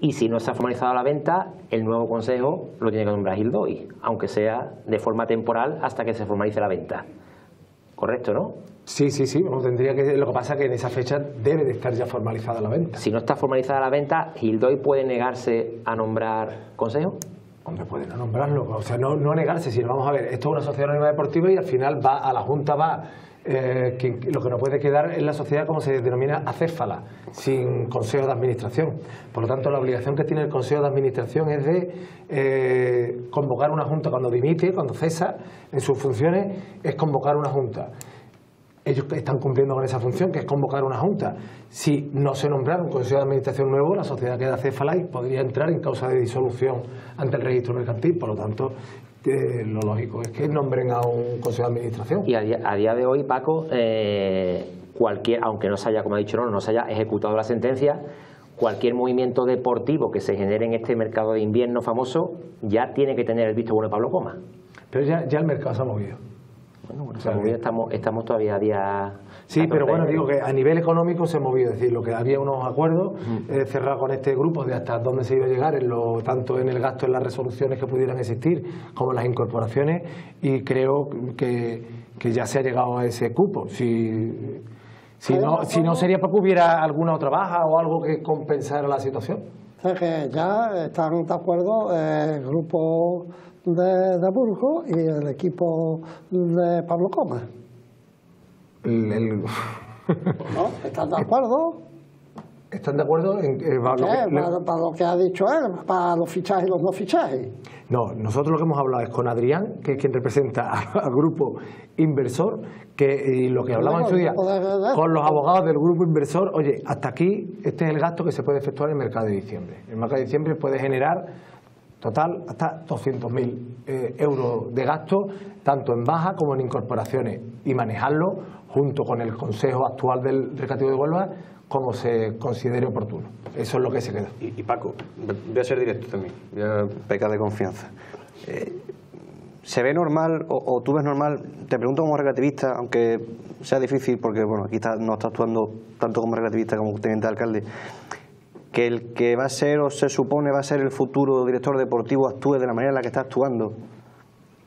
y si no se ha formalizado la venta, el nuevo consejo lo tiene que nombrar Hildoy, aunque sea de forma temporal hasta que se formalice la venta. ¿Correcto, no? Sí. Lo que pasa es que en esa fecha debe de estar ya formalizada la venta. Si no está formalizada la venta, ¿Hildoy puede negarse a nombrar consejo? Hombre, puede no nombrarlo, o sea, no negarse, sino vamos a ver, esto es una sociedad anónima deportiva y al final va a la Junta, lo que no puede quedar es la sociedad como se denomina acéfala, sin consejo de administración. Por lo tanto, la obligación que tiene el consejo de administración es de convocar una junta cuando dimite, cuando cesa en sus funciones, es convocar una junta. Ellos están cumpliendo con esa función, que es convocar una junta. Si no se nombrara un consejo de administración nuevo, la sociedad queda acéfala y podría entrar en causa de disolución ante el registro mercantil. Por lo tanto, lo lógico es que nombren a un consejo de administración. Y a día de hoy, Paco, aunque no se haya, como ha dicho, no se haya ejecutado la sentencia, cualquier movimiento deportivo que se genere en este mercado de invierno famoso ya tiene que tener el visto bueno de Pablo Coma. Pero ya el mercado se ha movido. Bueno, estamos todavía a día... Sí, pero bueno, digo que a nivel económico se ha movido, es decir, lo que había unos acuerdos cerrados con este grupo de hasta dónde se iba a llegar, tanto en el gasto en las resoluciones que pudieran existir como en las incorporaciones, y creo que ya se ha llegado a ese cupo. Si no sería porque hubiera alguna otra baja o algo que compensara la situación. O sea que ya están de acuerdo el grupo de Burgos y el equipo de Pablo Coma. ¿No? ¿Están de acuerdo? ¿Están de acuerdo en para lo que ha dicho él, para los fichajes y los no fichajes? No, nosotros lo que hemos hablado es con Adrián, que es quien representa al grupo inversor, y lo que hablamos en su día con los abogados del grupo inversor. Oye, hasta aquí este es el gasto que se puede efectuar en el mercado de diciembre. El mercado de diciembre puede generar total hasta 200.000 euros de gasto, tanto en baja como en incorporaciones, y manejarlo junto con el consejo actual del Recreativo de Huelva como se considere oportuno. Eso es lo que se queda. Y Paco, voy a ser directo también, voy a pecar de confianza. ¿Se ve normal o tú ves normal, te pregunto como recreativista, aunque sea difícil porque bueno, aquí no está actuando tanto como recreativista como teniente de alcalde, que el que va a ser o se supone va a ser el futuro director deportivo actúe de la manera en la que está actuando,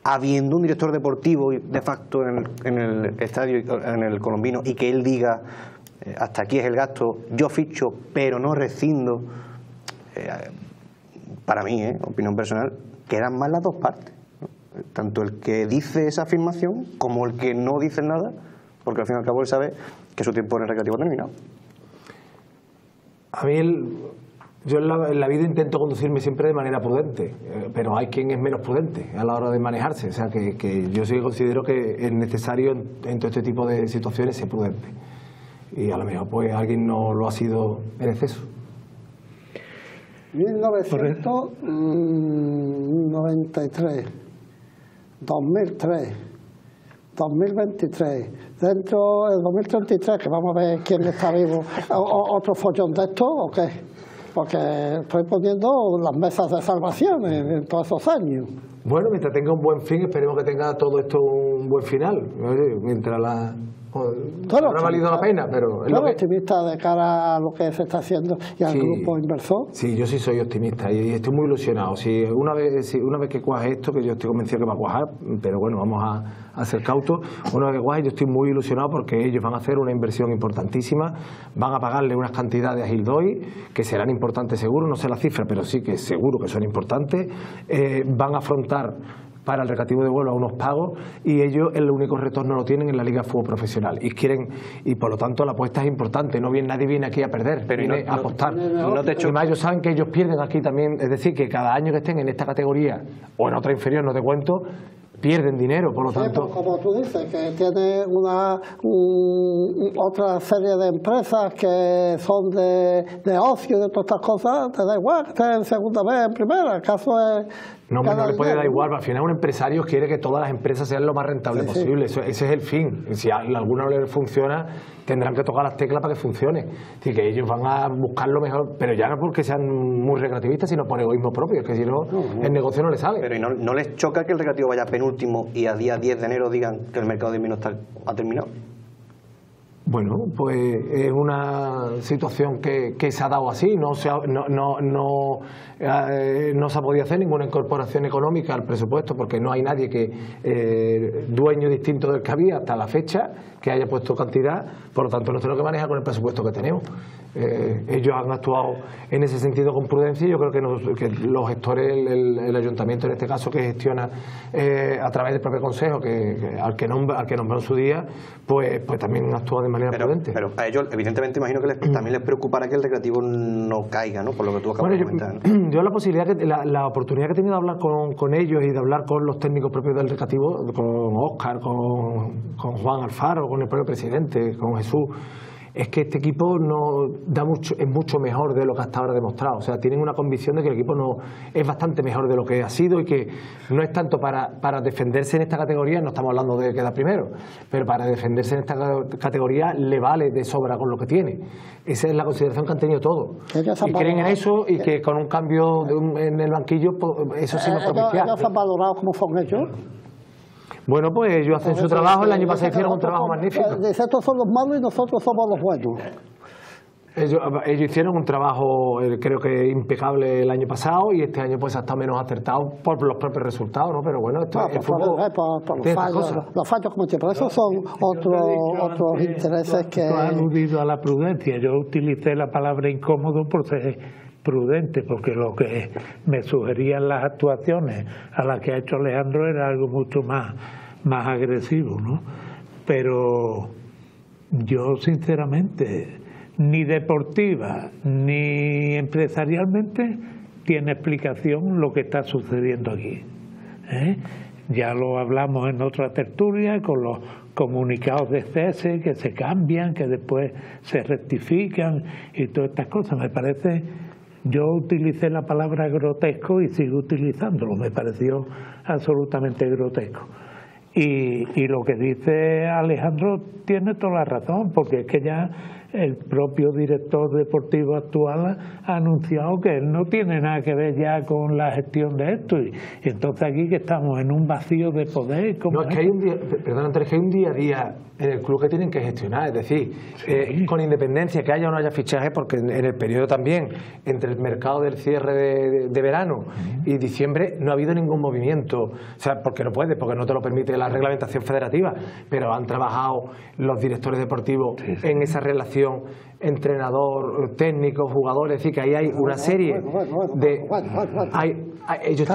habiendo un director deportivo de facto en el estadio, en el Colombino, y que él diga hasta aquí es el gasto, yo ficho pero no rescindo? Para mí, opinión personal, quedan mal las dos partes, ¿no? Tanto el que dice esa afirmación como el que no dice nada, porque al fin y al cabo él sabe que su tiempo en el recreativo ha terminado. A mí, yo en la vida intento conducirme siempre de manera prudente, pero hay quien es menos prudente a la hora de manejarse. O sea, que yo sí considero que es necesario en todo este tipo de situaciones ser prudente. Y a lo mejor pues alguien no lo ha sido en exceso. 1993, 2003, 2023, dentro del 2033, que vamos a ver quién está vivo, ¿otro follón de esto o qué? Porque estoy poniendo las mesas de salvación en todos esos años. Bueno, mientras tenga un buen fin, esperemos que tenga todo esto un buen final. Mientras habrá valido la pena, pero... ¿Tú eres optimista de cara a lo que se está haciendo y al grupo inversor? Sí, yo sí soy optimista y estoy muy ilusionado. Una vez que cuaje esto, que yo estoy convencido que va a cuajar, pero bueno, vamos a ser cautos. Una vez que cuaje, yo estoy muy ilusionado porque ellos van a hacer una inversión importantísima, van a pagarle unas cantidades a Gildoy que serán importantes seguro, no sé la cifra, pero sí que seguro que son importantes. Van a afrontar para el Recreativo de Huelva unos pagos, y ellos el único retorno lo tienen en la Liga de Fútbol Profesional y por lo tanto la apuesta es importante. Nadie viene aquí a perder, viene a apostar. Y más ellos saben que ellos pierden aquí también, es decir, que cada año que estén en esta categoría o en otra inferior, no te cuento, pierden dinero, por lo tanto... Pues como tú dices, que tiene otra serie de empresas que son de ocio y de todas estas cosas, te da igual que estés en segunda vez, en primera, el caso es... No le puede dar igual, al final un empresario quiere que todas las empresas sean lo más rentables posible, ese es el fin. Si a alguna no le funciona, tendrán que tocar las teclas para que funcione. Es decir, que ellos van a buscar lo mejor, pero ya no porque sean muy recreativistas, sino por egoísmo propio, es que si no, el negocio no les sale. Pero ¿y no les choca que el recreativo vaya penúltimo y a día 10 de enero digan que el mercado de invierno ha terminado? Bueno, pues es una situación que se ha dado así, no se ha podido hacer ninguna incorporación económica al presupuesto porque no hay nadie dueño distinto del que había hasta la fecha que haya puesto cantidad, por lo tanto nos tenemos que manejar con el presupuesto que tenemos. Ellos han actuado en ese sentido con prudencia y yo creo que los gestores, el ayuntamiento en este caso que gestiona a través del propio consejo al que nombró en su día, pues también actúa de manera prudente. Pero a ellos evidentemente imagino que también les preocupará que el recreativo no caiga, ¿no? Por lo que tú acabas de comentar. Yo la oportunidad que he tenido de hablar con ellos y de hablar con los técnicos propios del recreativo, con Óscar, con Juan Alfaro, con el propio presidente, con Jesús, es que este equipo es mucho mejor de lo que hasta ahora ha demostrado. O sea, tienen una convicción de que el equipo es bastante mejor de lo que ha sido y que no es tanto para defenderse en esta categoría, no estamos hablando de quedar primero, pero para defenderse en esta categoría le vale de sobra con lo que tiene. Esa es la consideración que han tenido todos. Y creen en eso y que con un cambio en el banquillo, eso sí nos propicia. ¿Ellos han valorado cómo son ellos? Bueno, pues ellos hacen su trabajo, el año pasado hicieron un trabajo magnífico. Estos son los malos y nosotros somos los buenos. Ellos hicieron un trabajo, creo que impecable el año pasado y este año pues ha estado menos acertado por los propios resultados, ¿no? Pero bueno, esto es fútbol. Los fallos como siempre, esos son otros intereses que... Tú has aludido a la prudencia, yo utilicé la palabra incómodo por ser prudente, porque lo que me sugerían las actuaciones a las que ha hecho Alejandro era algo mucho más agresivo, ¿no? Pero yo sinceramente, ni deportiva ni empresarialmente tiene explicación lo que está sucediendo aquí, ¿eh? Ya lo hablamos en otra tertulia con los comunicados de cese que se cambian, que después se rectifican y todas estas cosas. Me parece, yo utilicé la palabra grotesco y sigo utilizándolo, me pareció absolutamente grotesco. Y lo que dice Alejandro tiene toda la razón, porque es que ya el propio director deportivo actual ha anunciado que él no tiene nada que ver ya con la gestión de esto, y entonces aquí que estamos en un vacío de poder. No, es que hay un día, perdón, Andrés, que hay un día a día en el club que tienen que gestionar, es decir, sí, con independencia que haya o no haya fichaje, porque en el periodo también entre el mercado del cierre de verano y diciembre no ha habido ningún movimiento, o sea, porque no puede, porque no te lo permite la reglamentación federativa, pero han trabajado los directores deportivos en esa relación entrenador, técnico, jugador, es decir, que ahí hay una serie de... Ellos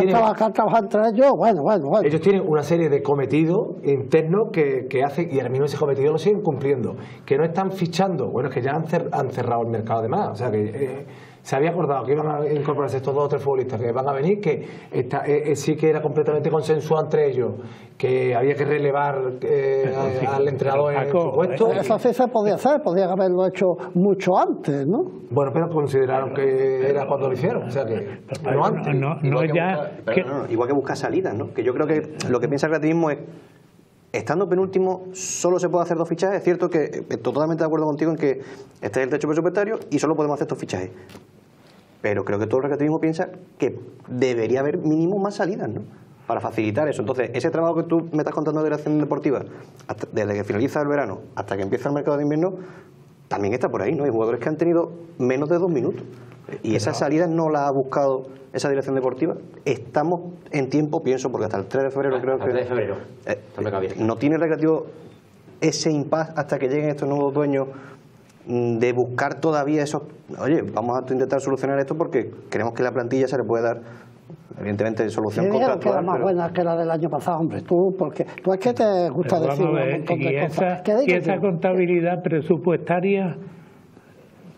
tienen una serie de cometidos internos que hacen, y ahora mismo ese cometido lo siguen cumpliendo, que no están fichando, bueno, es que ya han cerrado el mercado además, o sea que... se había acordado que iban a incorporarse estos 2 o 3 futbolistas que van a venir, que sí que era completamente consensuado entre ellos, que había que relevar al entrenador en su puesto. Eso sí se podía hacer, podían haberlo hecho mucho antes, ¿no? Bueno, pero consideraron que era cuando lo hicieron, o sea que no antes. Igual que buscar salidas, ¿no? Que yo creo que lo que piensa el creativismo es, estando penúltimo, solo se puede hacer 2 fichajes. Es cierto que estoy totalmente de acuerdo contigo en que este es el techo presupuestario y solo podemos hacer 2 fichajes. Pero creo que todo el recreativismo piensa que debería haber mínimo más salidas, ¿no? Para facilitar eso. Entonces, ese trabajo que tú me estás contando de dirección deportiva, desde que finaliza el verano hasta que empieza el mercado de invierno, también está por ahí, ¿no? Hay jugadores que han tenido menos de 2 minutos. Y esas salidas no las ha buscado esa dirección deportiva. Estamos en tiempo, pienso, porque hasta el 3 de febrero creo que... El 3 de febrero. ¿No tiene el recreativo ese impasse hasta que lleguen estos nuevos dueños de buscar todavía esos... Oye, vamos a intentar solucionar esto porque creemos que la plantilla se le puede dar, evidentemente, solución contractual. Que era más buena que la del año pasado, hombre, porque tú es que te gusta decir un montón de cosas. Y esa contabilidad presupuestaria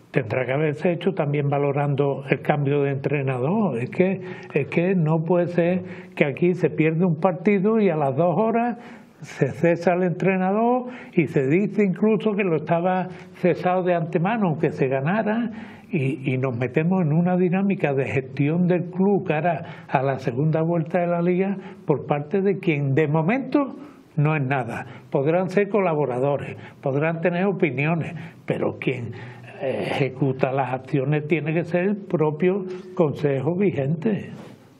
tendrá que haberse hecho también valorando el cambio de entrenador. Es que no puede ser que aquí se pierde un partido y a las 2 horas se cesa el entrenador y se dice incluso que lo estaba cesado de antemano, aunque se ganara, y nos metemos en una dinámica de gestión del club cara a la segunda vuelta de la liga por parte de quien de momento no es nada. Podrán ser colaboradores, podrán tener opiniones, pero quien ejecuta las acciones tiene que ser el propio consejo vigente.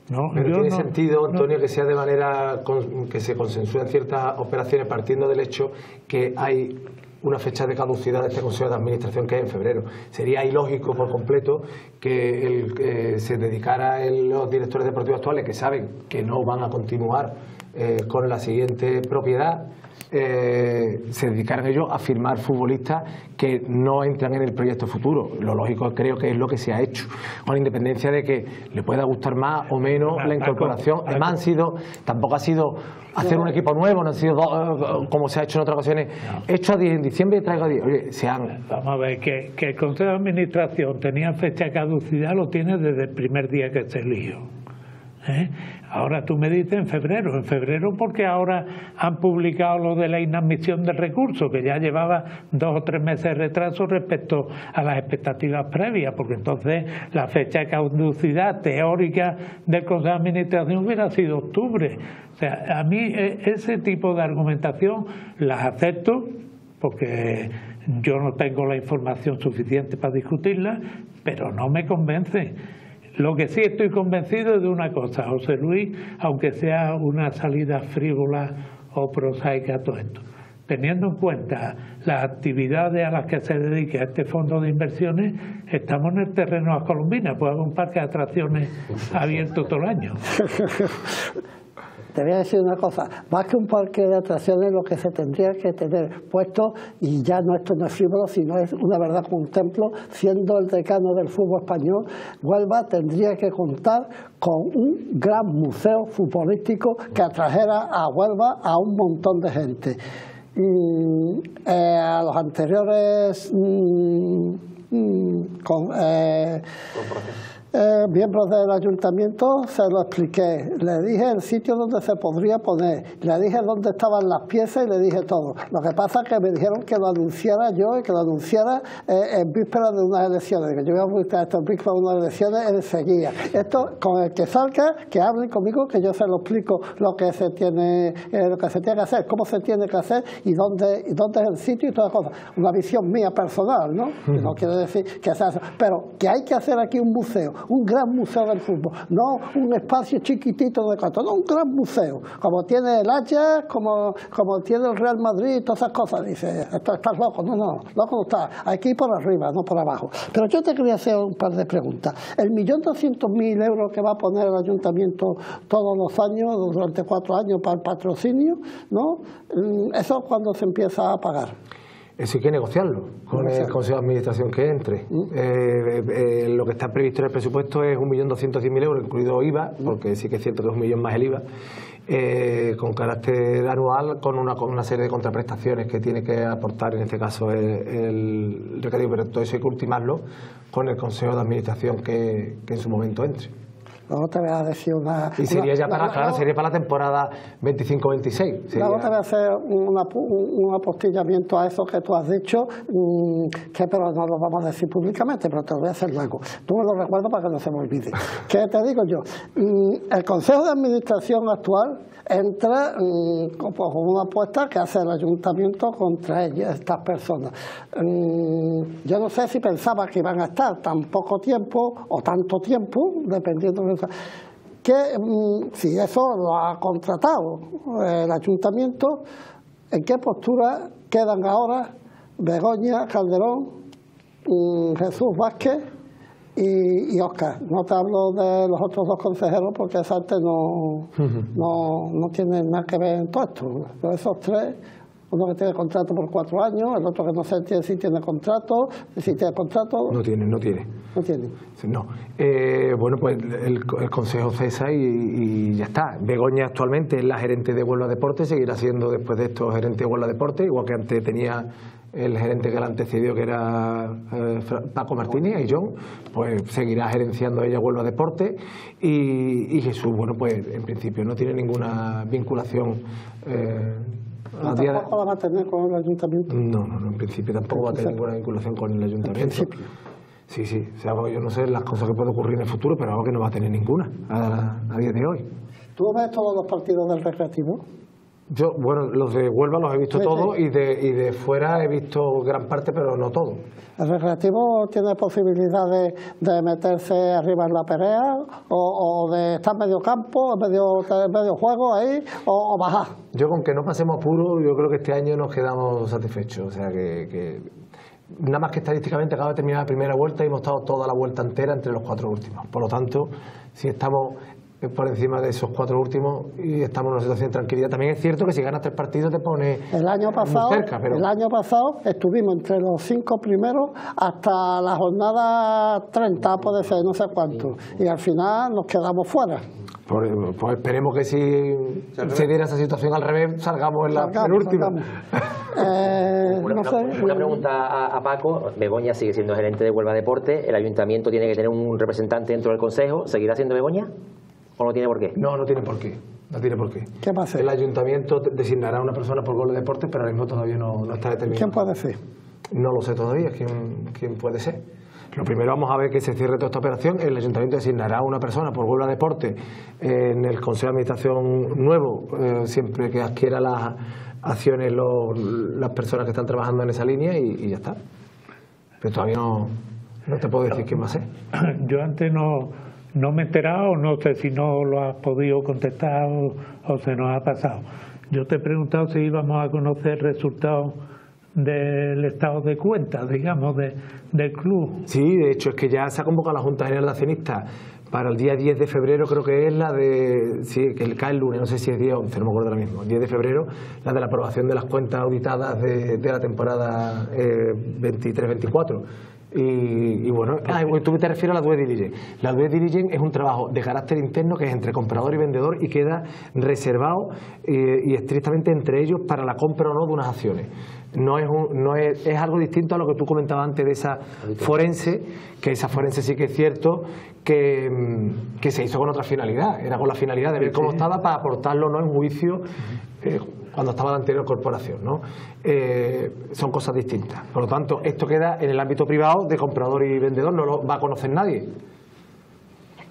No, pero tiene sentido, Antonio, que sea de manera que se consensúen ciertas operaciones partiendo del hecho que hay una fecha de caducidad de este Consejo de Administración, que es en febrero. Sería ilógico por completo que se dedicara los directores deportivos actuales, que saben que no van a continuar con la siguiente propiedad, se dedicaran ellos a firmar futbolistas que no entran en el proyecto futuro. Lo lógico creo que es lo que se ha hecho, con independencia de que le pueda gustar más o menos la incorporación. Además tampoco ha sido hacer un equipo nuevo, no han sido como se ha hecho en otras ocasiones, hecho a 10 en diciembre y traigo a 10. Oye, vamos a ver, que el Consejo de Administración tenía fecha de caducidad, lo tiene desde el primer día que se eligió. Ahora tú me dices en febrero porque ahora han publicado lo de la inadmisión del recurso, que ya llevaba 2 o 3 meses de retraso respecto a las expectativas previas, porque entonces la fecha de caducidad teórica del Consejo de Administración hubiera sido octubre. O sea, a mí ese tipo de argumentación las acepto porque yo no tengo la información suficiente para discutirla, pero no me convence. Lo que sí estoy convencido es de una cosa, José Luis, aunque sea una salida frívola o prosaica a todo esto, teniendo en cuenta las actividades a las que se dedica este fondo de inversiones, estamos en el terreno de las Colombinas, puede haber un parque de atracciones abierto todo el año. Te voy a decir una cosa, más que un parque de atracciones, lo que se tendría que tener puesto, y ya esto no es frívolo, sino es una verdad con un templo, siendo el decano del fútbol español, Huelva tendría que contar con un gran museo futbolístico que atrajera a Huelva a un montón de gente. A los anteriores miembros del ayuntamiento se lo expliqué, le dije el sitio donde se podría poner, le dije dónde estaban las piezas y le dije todo. Lo que pasa es que me dijeron que lo anunciara yo y que lo anunciara en vísperas de unas elecciones, que yo voy a buscar esto en vísperas de unas elecciones enseguida. Esto, con el que salga, que hablen conmigo, que yo se lo explico lo que se tiene que hacer, cómo se tiene que hacer y dónde es el sitio y todas las cosas. Una visión mía personal, ¿no? No quiere decir que sea eso, pero que hay que hacer aquí un museo, un gran museo del fútbol, no un espacio chiquitito de canto, no, un gran museo, como tiene el Ajax, como tiene el Real Madrid, todas esas cosas. Dice, estás loco, no, loco no está, hay que ir por arriba, no por abajo. Pero yo te quería hacer un par de preguntas. El 1.200.000 euros que va a poner el ayuntamiento todos los años, durante 4 años para el patrocinio, ¿no? ¿Eso cuándo se empieza a pagar? Eso hay que negociarlo con el Consejo de Administración que entre. Lo que está previsto en el presupuesto es 1.210.000 euros, incluido IVA, porque sí que es cierto que es 1 millón más el IVA, con carácter anual, con una serie de contraprestaciones que tiene que aportar, en este caso, el recadillo, pero todo eso hay que ultimarlo con el Consejo de Administración que en su momento entre. Luego te voy a decir y sería ya sería para la temporada 25-26. Luego te voy a hacer un apostillamiento a eso que tú has dicho, pero no lo vamos a decir públicamente, pero te lo voy a hacer luego. Tú me lo recuerdas para que no se me olvide. ¿Qué te digo yo? El Consejo de Administración actual entra con una apuesta que hace el ayuntamiento contra estas personas. Yo no sé si pensaba que iban a estar tan poco tiempo o tanto tiempo, dependiendo de si eso lo ha contratado el ayuntamiento, ¿en qué postura quedan ahora Begoña Calderón, Jesús Vázquez y Óscar? No te hablo de los otros 2 consejeros porque esa parte no tiene nada que ver en todo esto. Pero esos 3, uno que tiene contrato por 4 años, el otro que no sé si tiene contrato, si tiene contrato. No tiene. No tiene. No. Bueno, pues el Consejo cesa y ya está. Begoña actualmente es la gerente de Huelva Deporte, seguirá siendo después de esto gerente de Huelva Deporte, igual que antes tenía el gerente que la antecedió, que era Paco Martínez y John, pues seguirá gerenciando ella Huelva Deporte y Jesús, bueno, pues en principio no tiene ninguna vinculación. ¿Tampoco la va a tener con el ayuntamiento? No, en principio tampoco va a tener ninguna vinculación con el ayuntamiento. Sí, o sea, yo no sé las cosas que pueden ocurrir en el futuro, pero algo que no va a tener ninguna a día de hoy. ¿Tú ves todos los partidos del Recreativo? Bueno, los de Huelva los he visto todos y de fuera he visto gran parte, pero no todo. ¿El Recreativo tiene posibilidad de meterse arriba en la pelea o de estar medio campo, medio juego ahí o bajar? Yo con que no pasemos apuro, yo creo que este año nos quedamos satisfechos. O sea que nada más que estadísticamente acaba de terminar la primera vuelta y hemos estado toda la vuelta entera entre los 4 últimos. Por lo tanto, si estamos por encima de esos 4 últimos y estamos en una situación de tranquilidad. También es cierto que si ganas 3 partidos te pone el año pasado, muy cerca. Pero... El año pasado estuvimos entre los 5 primeros hasta la jornada 30, puede ser, no sé cuánto. Y al final nos quedamos fuera. Pues esperemos que si se diera esa situación al revés, salgamos en la penúltima. Una pregunta a Paco. Begoña sigue siendo gerente de Huelva Deporte. ¿El ayuntamiento tiene que tener un representante dentro del consejo? ¿Seguirá siendo Begoña? ¿O no tiene por qué? No tiene por qué. No tiene por qué. ¿Qué pasa? El ayuntamiento designará a una persona por Huelva Deportes, pero ahora mismo todavía no está determinado. ¿Quién puede ser? No lo sé todavía quién puede ser. Lo primero vamos a ver que se cierre toda esta operación. El ayuntamiento designará a una persona por Huelva Deportes en el Consejo de Administración nuevo, siempre que adquiera las acciones las personas que están trabajando en esa línea y ya está. Pero todavía no te puedo decir quién va a ser. Yo antes no me he enterado, no sé si no lo has podido contestar o se nos ha pasado. Yo te he preguntado si íbamos a conocer resultados del estado de cuenta, digamos, del club. Sí, de hecho es que ya se ha convocado la Junta General de Accionistas para el día 10 de febrero, creo que es la de, sí, que cae el lunes, no sé si es día 11, no me acuerdo ahora mismo, el 10 de febrero, la de la aprobación de las cuentas auditadas de la temporada 23-24. Y bueno, tú te refieres a la due diligence. La due diligence es un trabajo de carácter interno que es entre comprador y vendedor y queda reservado y estrictamente entre ellos para la compra o no de unas acciones. Es algo distinto a lo que tú comentabas antes de esa forense, que esa forense sí que es cierto que se hizo con otra finalidad, era con la finalidad de ver cómo estaba para aportarlo no en juicio cuando estaba la anterior corporación, ¿no? Son cosas distintas. Por lo tanto, esto queda en el ámbito privado de comprador y vendedor, no lo va a conocer nadie.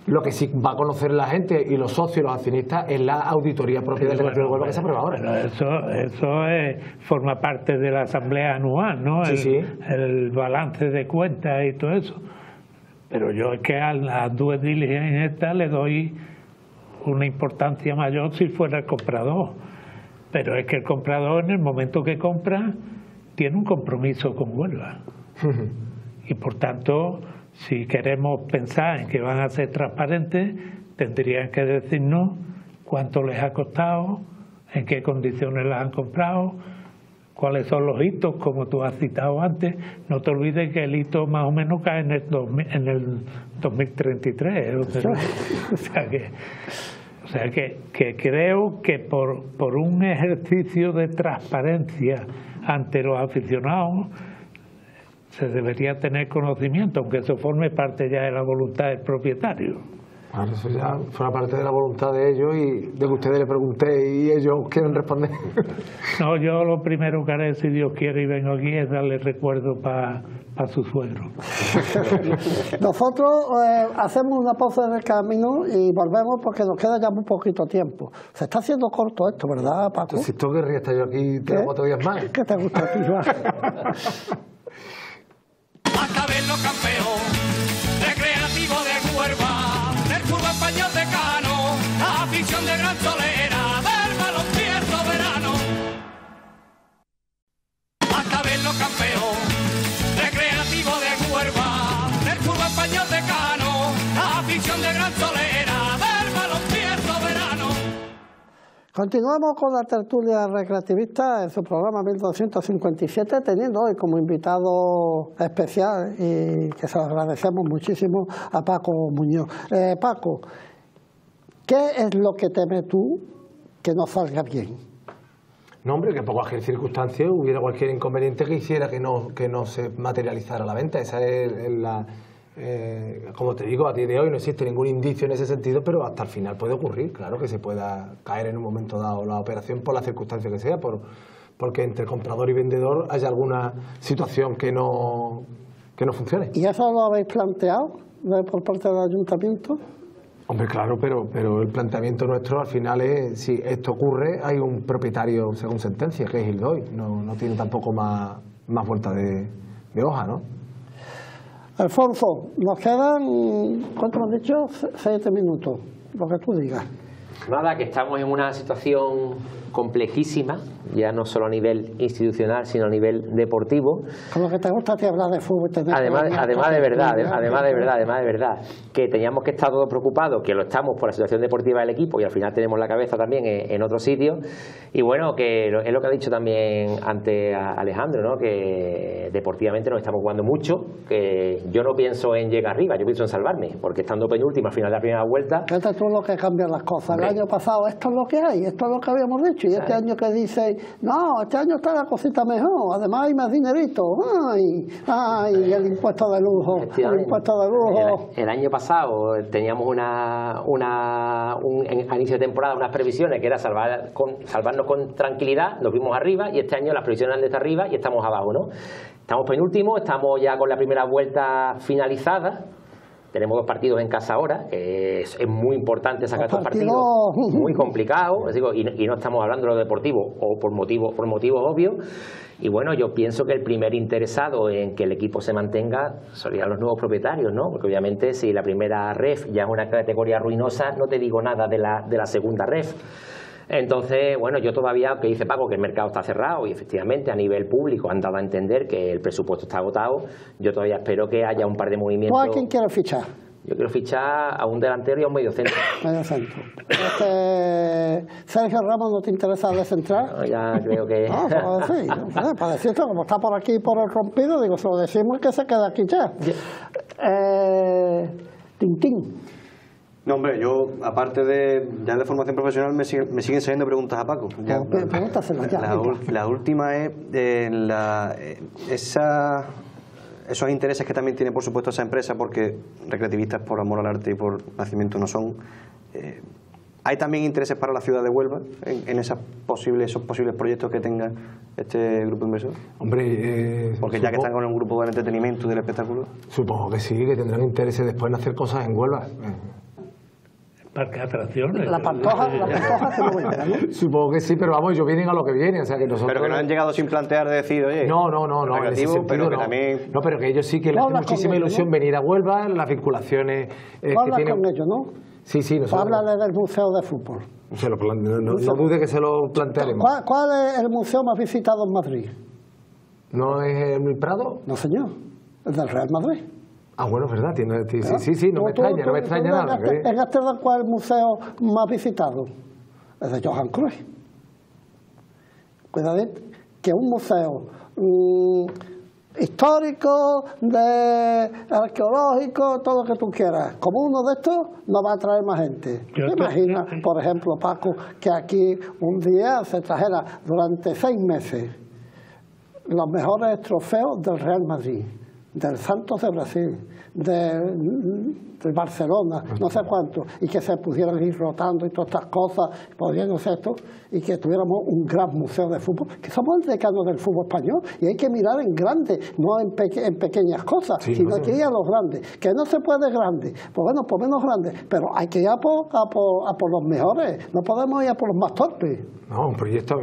Lo que sí va a conocer la gente y los socios y los accionistas es la auditoría propia del Recreativo de Huelva que se aprueba ahora. Pero eso forma parte de la asamblea anual, ¿no? Sí. El balance de cuentas y todo eso. Pero yo es que a la due diligence esta le doy una importancia mayor si fuera el comprador. Pero es que el comprador en el momento que compra tiene un compromiso con Huelva. Y por tanto, si queremos pensar en que van a ser transparentes, tendrían que decirnos cuánto les ha costado, en qué condiciones las han comprado, cuáles son los hitos, como tú has citado antes. No te olvides que el hito más o menos cae en el 2033. O sea que creo que por un ejercicio de transparencia ante los aficionados se debería tener conocimiento, aunque eso forme parte ya de la voluntad del propietario. Claro, eso ya forma parte de la voluntad de ellos y de que ustedes le pregunté y ellos quieren responder. No, yo lo primero que haré, si Dios quiere y vengo aquí, es darle recuerdo para su suegro. Nosotros hacemos una pausa en el camino y volvemos porque nos queda ya muy poquito tiempo. Se está haciendo corto esto, ¿verdad, Paco? Si tú querrías estar yo aquí 3 o 4 días más. ¿Qué te gusta a ti, Iván? Hasta verlo campeón, recreativo de Huelva, del fútbol español decano, la afición de Gran Solera, del balompié soberano. Hasta verlo campeón, recreativo de Huelva, del fútbol español decano, la afición de Gran Solera, del balompié soberano. Continuamos con la tertulia recreativista en su programa 1257, teniendo hoy como invitado especial, y que se lo agradecemos muchísimo, a Paco Muñoz. Paco, ¿qué es lo que temes tú que no salga bien? No, hombre, que por cualquier circunstancia hubiera cualquier inconveniente que hiciera que no se materializara la venta. Esa es la... como te digo, a día de hoy no existe ningún indicio en ese sentido, pero hasta el final puede ocurrir, claro, que se pueda caer en un momento dado la operación por la circunstancia que sea, porque entre comprador y vendedor haya alguna situación que no funcione. ¿Y eso lo habéis planteado por parte del ayuntamiento? Hombre, claro, pero el planteamiento nuestro al final es, si esto ocurre, hay un propietario según sentencia, que es Hildoy, no tiene tampoco más vuelta de hoja, ¿no? Alfonso, nos quedan, ¿cuánto me has dicho? 7 minutos, lo que tú digas. Nada, que estamos en una situación complejísima, ya no solo a nivel institucional, sino a nivel deportivo. Con lo que te gusta te hablar de fútbol. Además de verdad, que teníamos que estar todos preocupados, que lo estamos por la situación deportiva del equipo y al final tenemos la cabeza también en otro sitio. Y bueno, que es lo que ha dicho también antes Alejandro, ¿no? Que deportivamente nos estamos jugando mucho, que yo no pienso en llegar arriba, yo pienso en salvarme, porque estando penúltimo al final de la primera vuelta... Fíjate tú lo que cambian las cosas. El año pasado esto es lo que hay, esto es lo que habíamos dicho, y este año que dice, no, este año está la cosita mejor, además hay más dinerito, ay, el impuesto de lujo, el impuesto de lujo. El año pasado teníamos a inicio de temporada unas previsiones que era salvarnos con tranquilidad, nos vimos arriba, y este año las previsiones han de estar arriba y estamos abajo, ¿no? Estamos penúltimos, estamos ya con la primera vuelta finalizada. Tenemos 2 partidos en casa ahora, es muy importante sacar estos partidos, muy complicados, y no estamos hablando de lo deportivo, o por motivos obvios. Y bueno, yo pienso que el primer interesado en que el equipo se mantenga serían los nuevos propietarios, ¿no? Porque obviamente si la primera ref ya es una categoría ruinosa, no te digo nada de la segunda ref. Entonces, bueno, yo todavía, que dice Paco, que el mercado está cerrado y efectivamente a nivel público han dado a entender que el presupuesto está agotado, yo todavía espero que haya un par de movimientos. ¿Tú a quién quieres fichar? Yo quiero fichar a un delantero y a un mediocentro. Mediocentro. Sergio Ramos, ¿no te interesa de central? No, ya creo que... No, para decirte, como está por aquí por el rompido, digo, se lo decimos que se queda aquí ya. Tintín. No, hombre, yo, aparte de formación profesional, me siguen saliendo preguntas a Paco. Pregúntaselo ya. La última es esos intereses que también tiene, por supuesto, esa empresa, porque recreativistas por amor al arte y por nacimiento no son. ¿Hay también intereses para la ciudad de Huelva en esos posibles proyectos que tenga este grupo inversor? Hombre, porque ya que están con un grupo del entretenimiento y del espectáculo. Supongo que sí, que tendrán intereses después en hacer cosas en Huelva. Parque de atracciones. La Pantoja que no voy a ver, ¿no? Supongo que sí, pero vamos, ellos vienen a lo que vienen, o sea que nosotros... Pero que no han llegado sin plantear de decir, oye... No, en ese sentido, pero que no. También... No, pero que ellos sí que les hace muchísima ilusión venir a Huelva, las vinculaciones que tienen... con ellos, ¿no? Sí, nosotros... Háblale del Museo de Fútbol. No dude que se lo plantearemos. ¿Cuál es el museo más visitado en Madrid? ¿No es el Prado? No, señor, el del Real Madrid. Ah, bueno, es verdad, sí, no me extraña nada. En Ámsterdam, ¿cuál es el museo más visitado? El de Johan Cruyff. Cuidadito, que un museo histórico, arqueológico, todo lo que tú quieras, como uno de estos, no va a traer más gente. Imagina, por ejemplo, Paco, que aquí un día se trajera durante 6 meses los mejores trofeos del Real Madrid, del Santos de Brasil, del Barcelona, no sé cuánto, y que se pudieran ir rotando y todas estas cosas, pudiéndose esto, y que tuviéramos un gran museo de fútbol, que somos el decano del fútbol español, y hay que mirar en grande, no en pequeñas cosas, sino que ir a los grandes, que no se puede grande, pues bueno, por menos grande, pero hay que ir a por los mejores, no podemos ir a por los más torpes. No, un proyecto,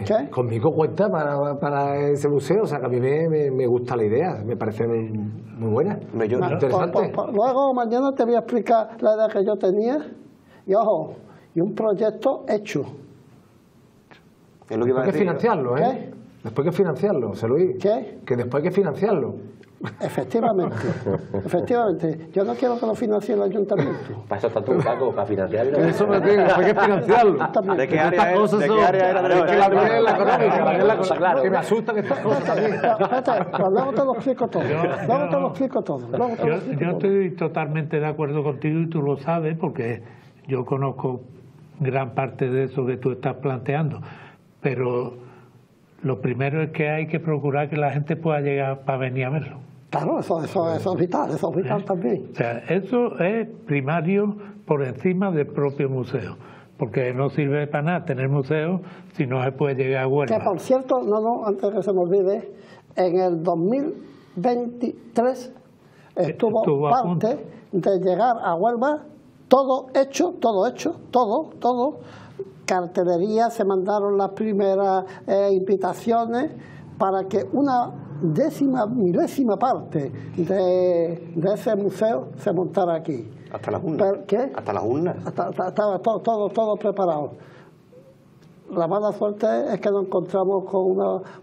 ¿Qué? Conmigo cuenta para ese museo, o sea que a mí me gusta la idea, me parece muy buena, interesante. Luego mañana te voy a explicar la idea que yo tenía, y ojo, y un proyecto hecho. Es lo que iba a decir, financiarlo, ¿eh? ¿Qué? Después hay que financiarlo, José Luis. ¿Qué? Que después hay que financiarlo. Efectivamente. Yo no quiero que lo financie el ayuntamiento. Para eso está tú, Paco, para financiarlo. Eso me digo, hay que financiarlo. ¿De qué área era? La económica, que me asusta que estas cosas también. Luego te lo explico todo. Yo estoy totalmente de acuerdo contigo y tú lo sabes porque yo conozco gran parte de eso que tú estás planteando, pero lo primero es que hay que procurar que la gente pueda llegar para venir a verlo. Claro, eso es vital también. O sea, eso es primario por encima del propio museo, porque no sirve para nada tener museo si no se puede llegar a Huelva. Que por cierto, antes que se me olvide, en el 2023 estuvo parte de llegar a Huelva todo hecho, todo. Cartelería, se mandaron las primeras invitaciones para que una milésima parte de ese museo se montara aquí. Hasta las urnas. ¿Qué? Hasta las urnas. Estaba todo preparado. La mala suerte es que nos encontramos con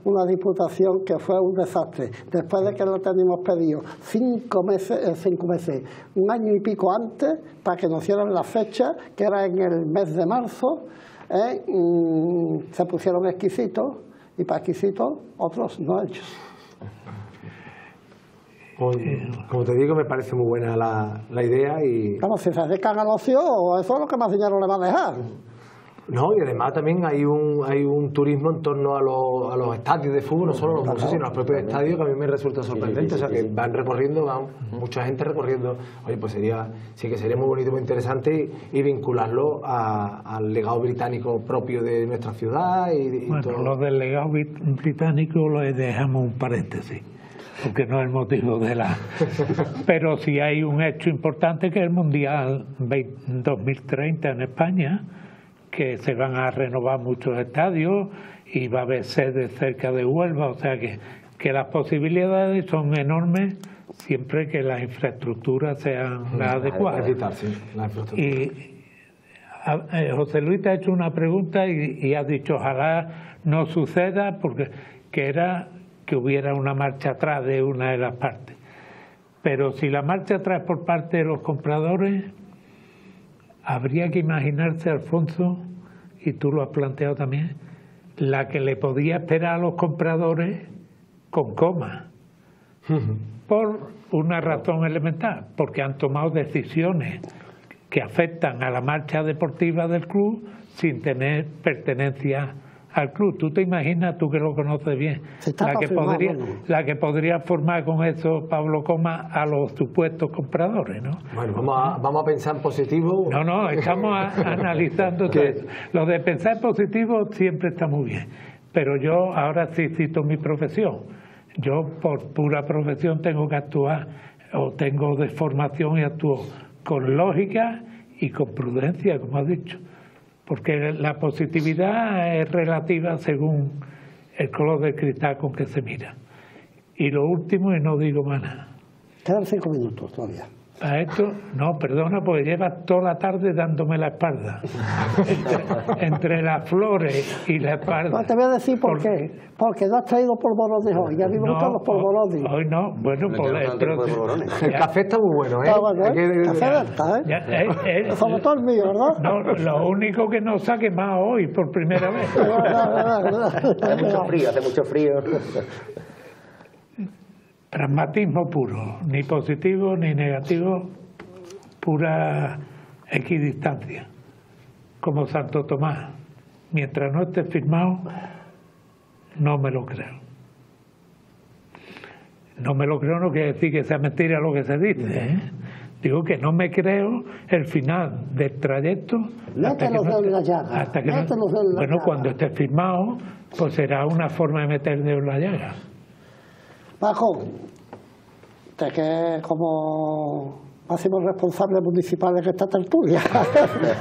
una diputación que fue un desastre. Después de que lo teníamos pedido 5 meses, un año y pico antes, para que nos dieran la fecha, que era en el mes de marzo, se pusieron exquisitos, y para exquisitos otros no hechos. Como te digo, me parece muy buena la idea y... Vamos, si se dedican al ocio, eso es lo que más dinero le va a dejar. No, y además también hay un turismo en torno a los estadios de fútbol, no solo los museos, sino los propios estadios, que a mí me resulta sorprendente. O sea, que van recorriendo, mucha gente recorriendo. Oye, pues sí que sería muy bonito, muy interesante y vincularlo al legado británico propio de nuestra ciudad. Bueno, todo. Lo del legado británico lo dejamos un paréntesis, porque no es el motivo de la... Pero sí hay un hecho importante, que es el Mundial 2030 en España, que se van a renovar muchos estadios y va a haber sedes cerca de Huelva, o sea que las posibilidades son enormes siempre que las infraestructuras sean las adecuadas. Y José Luis te ha hecho una pregunta y ha dicho ojalá no suceda, porque que era que hubiera una marcha atrás de una de las partes. Pero si la marcha atrás por parte de los compradores, habría que imaginarse, Alfonso, y tú lo has planteado también, la que le podía esperar a los compradores con coma. Por una razón elemental, porque han tomado decisiones que afectan a la marcha deportiva del club sin tener pertenencia al club. Tú te imaginas, tú que lo conoces bien, la que podría formar con eso Pablo Coma a los supuestos compradores, ¿no? Bueno, vamos a pensar en positivo. No, estamos analizando todo eso. Lo de pensar en positivo siempre está muy bien, pero yo ahora sí cito mi profesión. Yo por pura profesión tengo que actuar, o tengo de formación y actúo con lógica y con prudencia, como has dicho. Porque la positividad es relativa según el color del cristal con que se mira. Y lo último, y no digo más nada. Quedan 5 minutos todavía. Para esto, no, perdona, porque llevas toda la tarde dándome la espalda. Entre las flores y la espalda. No, te voy a decir por qué. Porque no has traído polvorones hoy. Y a mí me gustan los polvorones. Hoy no, bueno, el café está muy bueno, ¿eh? Está bueno, ¿eh? Café está, ¿eh? Sobre todo el mío, ¿verdad? No, lo único que nos ha quemado hoy por primera vez. Hace mucho frío. Pragmatismo puro, ni positivo ni negativo, pura equidistancia, como Santo Tomás. Mientras no esté firmado, no me lo creo. No me lo creo no quiere decir que sea mentira lo que se dice, ¿eh? Digo que no me creo el final del trayecto hasta que bueno, cuando esté firmado, pues será una forma de meter dedo en la llaga. Paco, usted que como máximo responsable municipal de esta tertulia,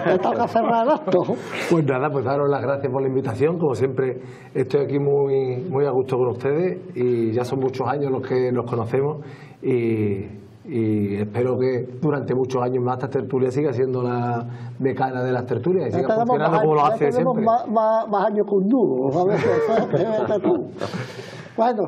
me toca cerrar el acto. Pues nada, pues daros las gracias por la invitación. Como siempre, estoy aquí muy a gusto con ustedes y ya son muchos años los que nos conocemos y espero que durante muchos años más esta tertulia siga siendo la decana de las tertulias y siga funcionando como lo hace siempre. Más años que un duro, a ver, tú. Bueno,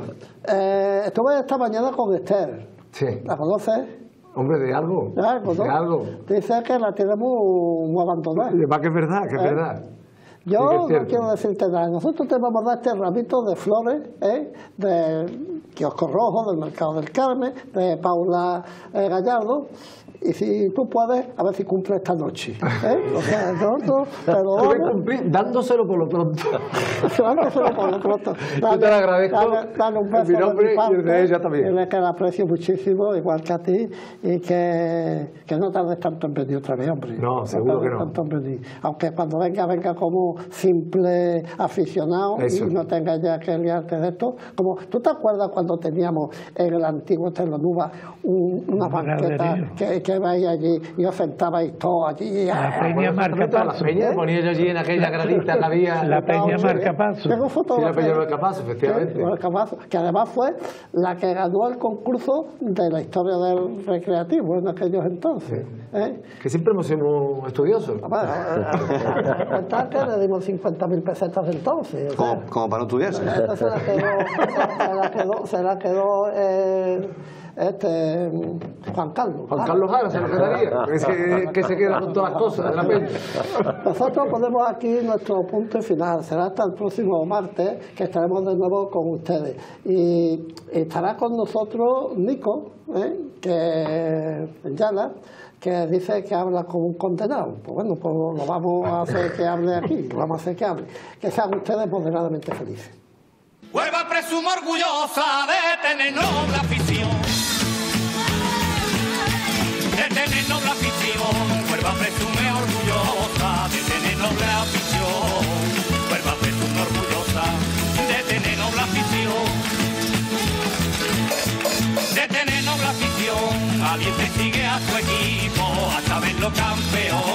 estuve esta mañana con Esther. Sí. ¿La conoces? Hombre, de algo. De algo, ¿no? De algo. Dice que la tiene muy abandonada. Va que es verdad, que es verdad. Yo no quiero decirte nada. Nosotros te vamos a dar este ramito de flores, del Kiosco Rojo, del Mercado del Carmen, de Paula Gallardo. Y si tú puedes, a ver si cumple esta noche. O sea, dándoselo por lo pronto. Dándoselo por lo pronto. Yo te lo agradezco. Dale un beso en mi nombre de y el de ella también. Dile que la aprecio muchísimo, igual que a ti, y que no tardes tanto en venir otra vez, hombre. No, seguro que no. Tanto en venir. Aunque cuando venga como simple aficionado. Eso. Y no tengas ya que liarte de esto. Como, ¿tú te acuerdas cuando teníamos en el antiguo Terlanuba una banqueta que que vais allí y os sentabais todos allí. La Peña Marcapaso. La Peña, ponía yo allí en aquella gradita que había. La Peña Marcapaso. Tengo fotografías. Sí, la Peña Marcapaso, efectivamente. Marcapaso, que además fue la que ganó el concurso de la historia del recreativo en aquellos entonces. Que siempre hemos sido estudiosos. Cuenta que le dimos 50.000 pesetas de entonces. Como para no estudiarse. Esta se la quedó Juan Carlos. Juan Carlos Jara se lo quedaría, que se queda con todas las cosas de la Peña. Nosotros ponemos aquí nuestro punto final. Será hasta el próximo martes que estaremos de nuevo con ustedes. Y estará con nosotros Nico, que Yala, que dice que habla como un condenado. Pues bueno, pues lo vamos a hacer que hable aquí, lo vamos a hacer que hable. Que sean ustedes moderadamente felices. Huelva presume orgullosa de tener noble afición. De tener noble afición. Huelva presume orgullosa de tener noble afición. Huelva presume orgullosa de tener noble afición. De tener noble afición. Alguien te sigue a su equipo hasta verlo campeón.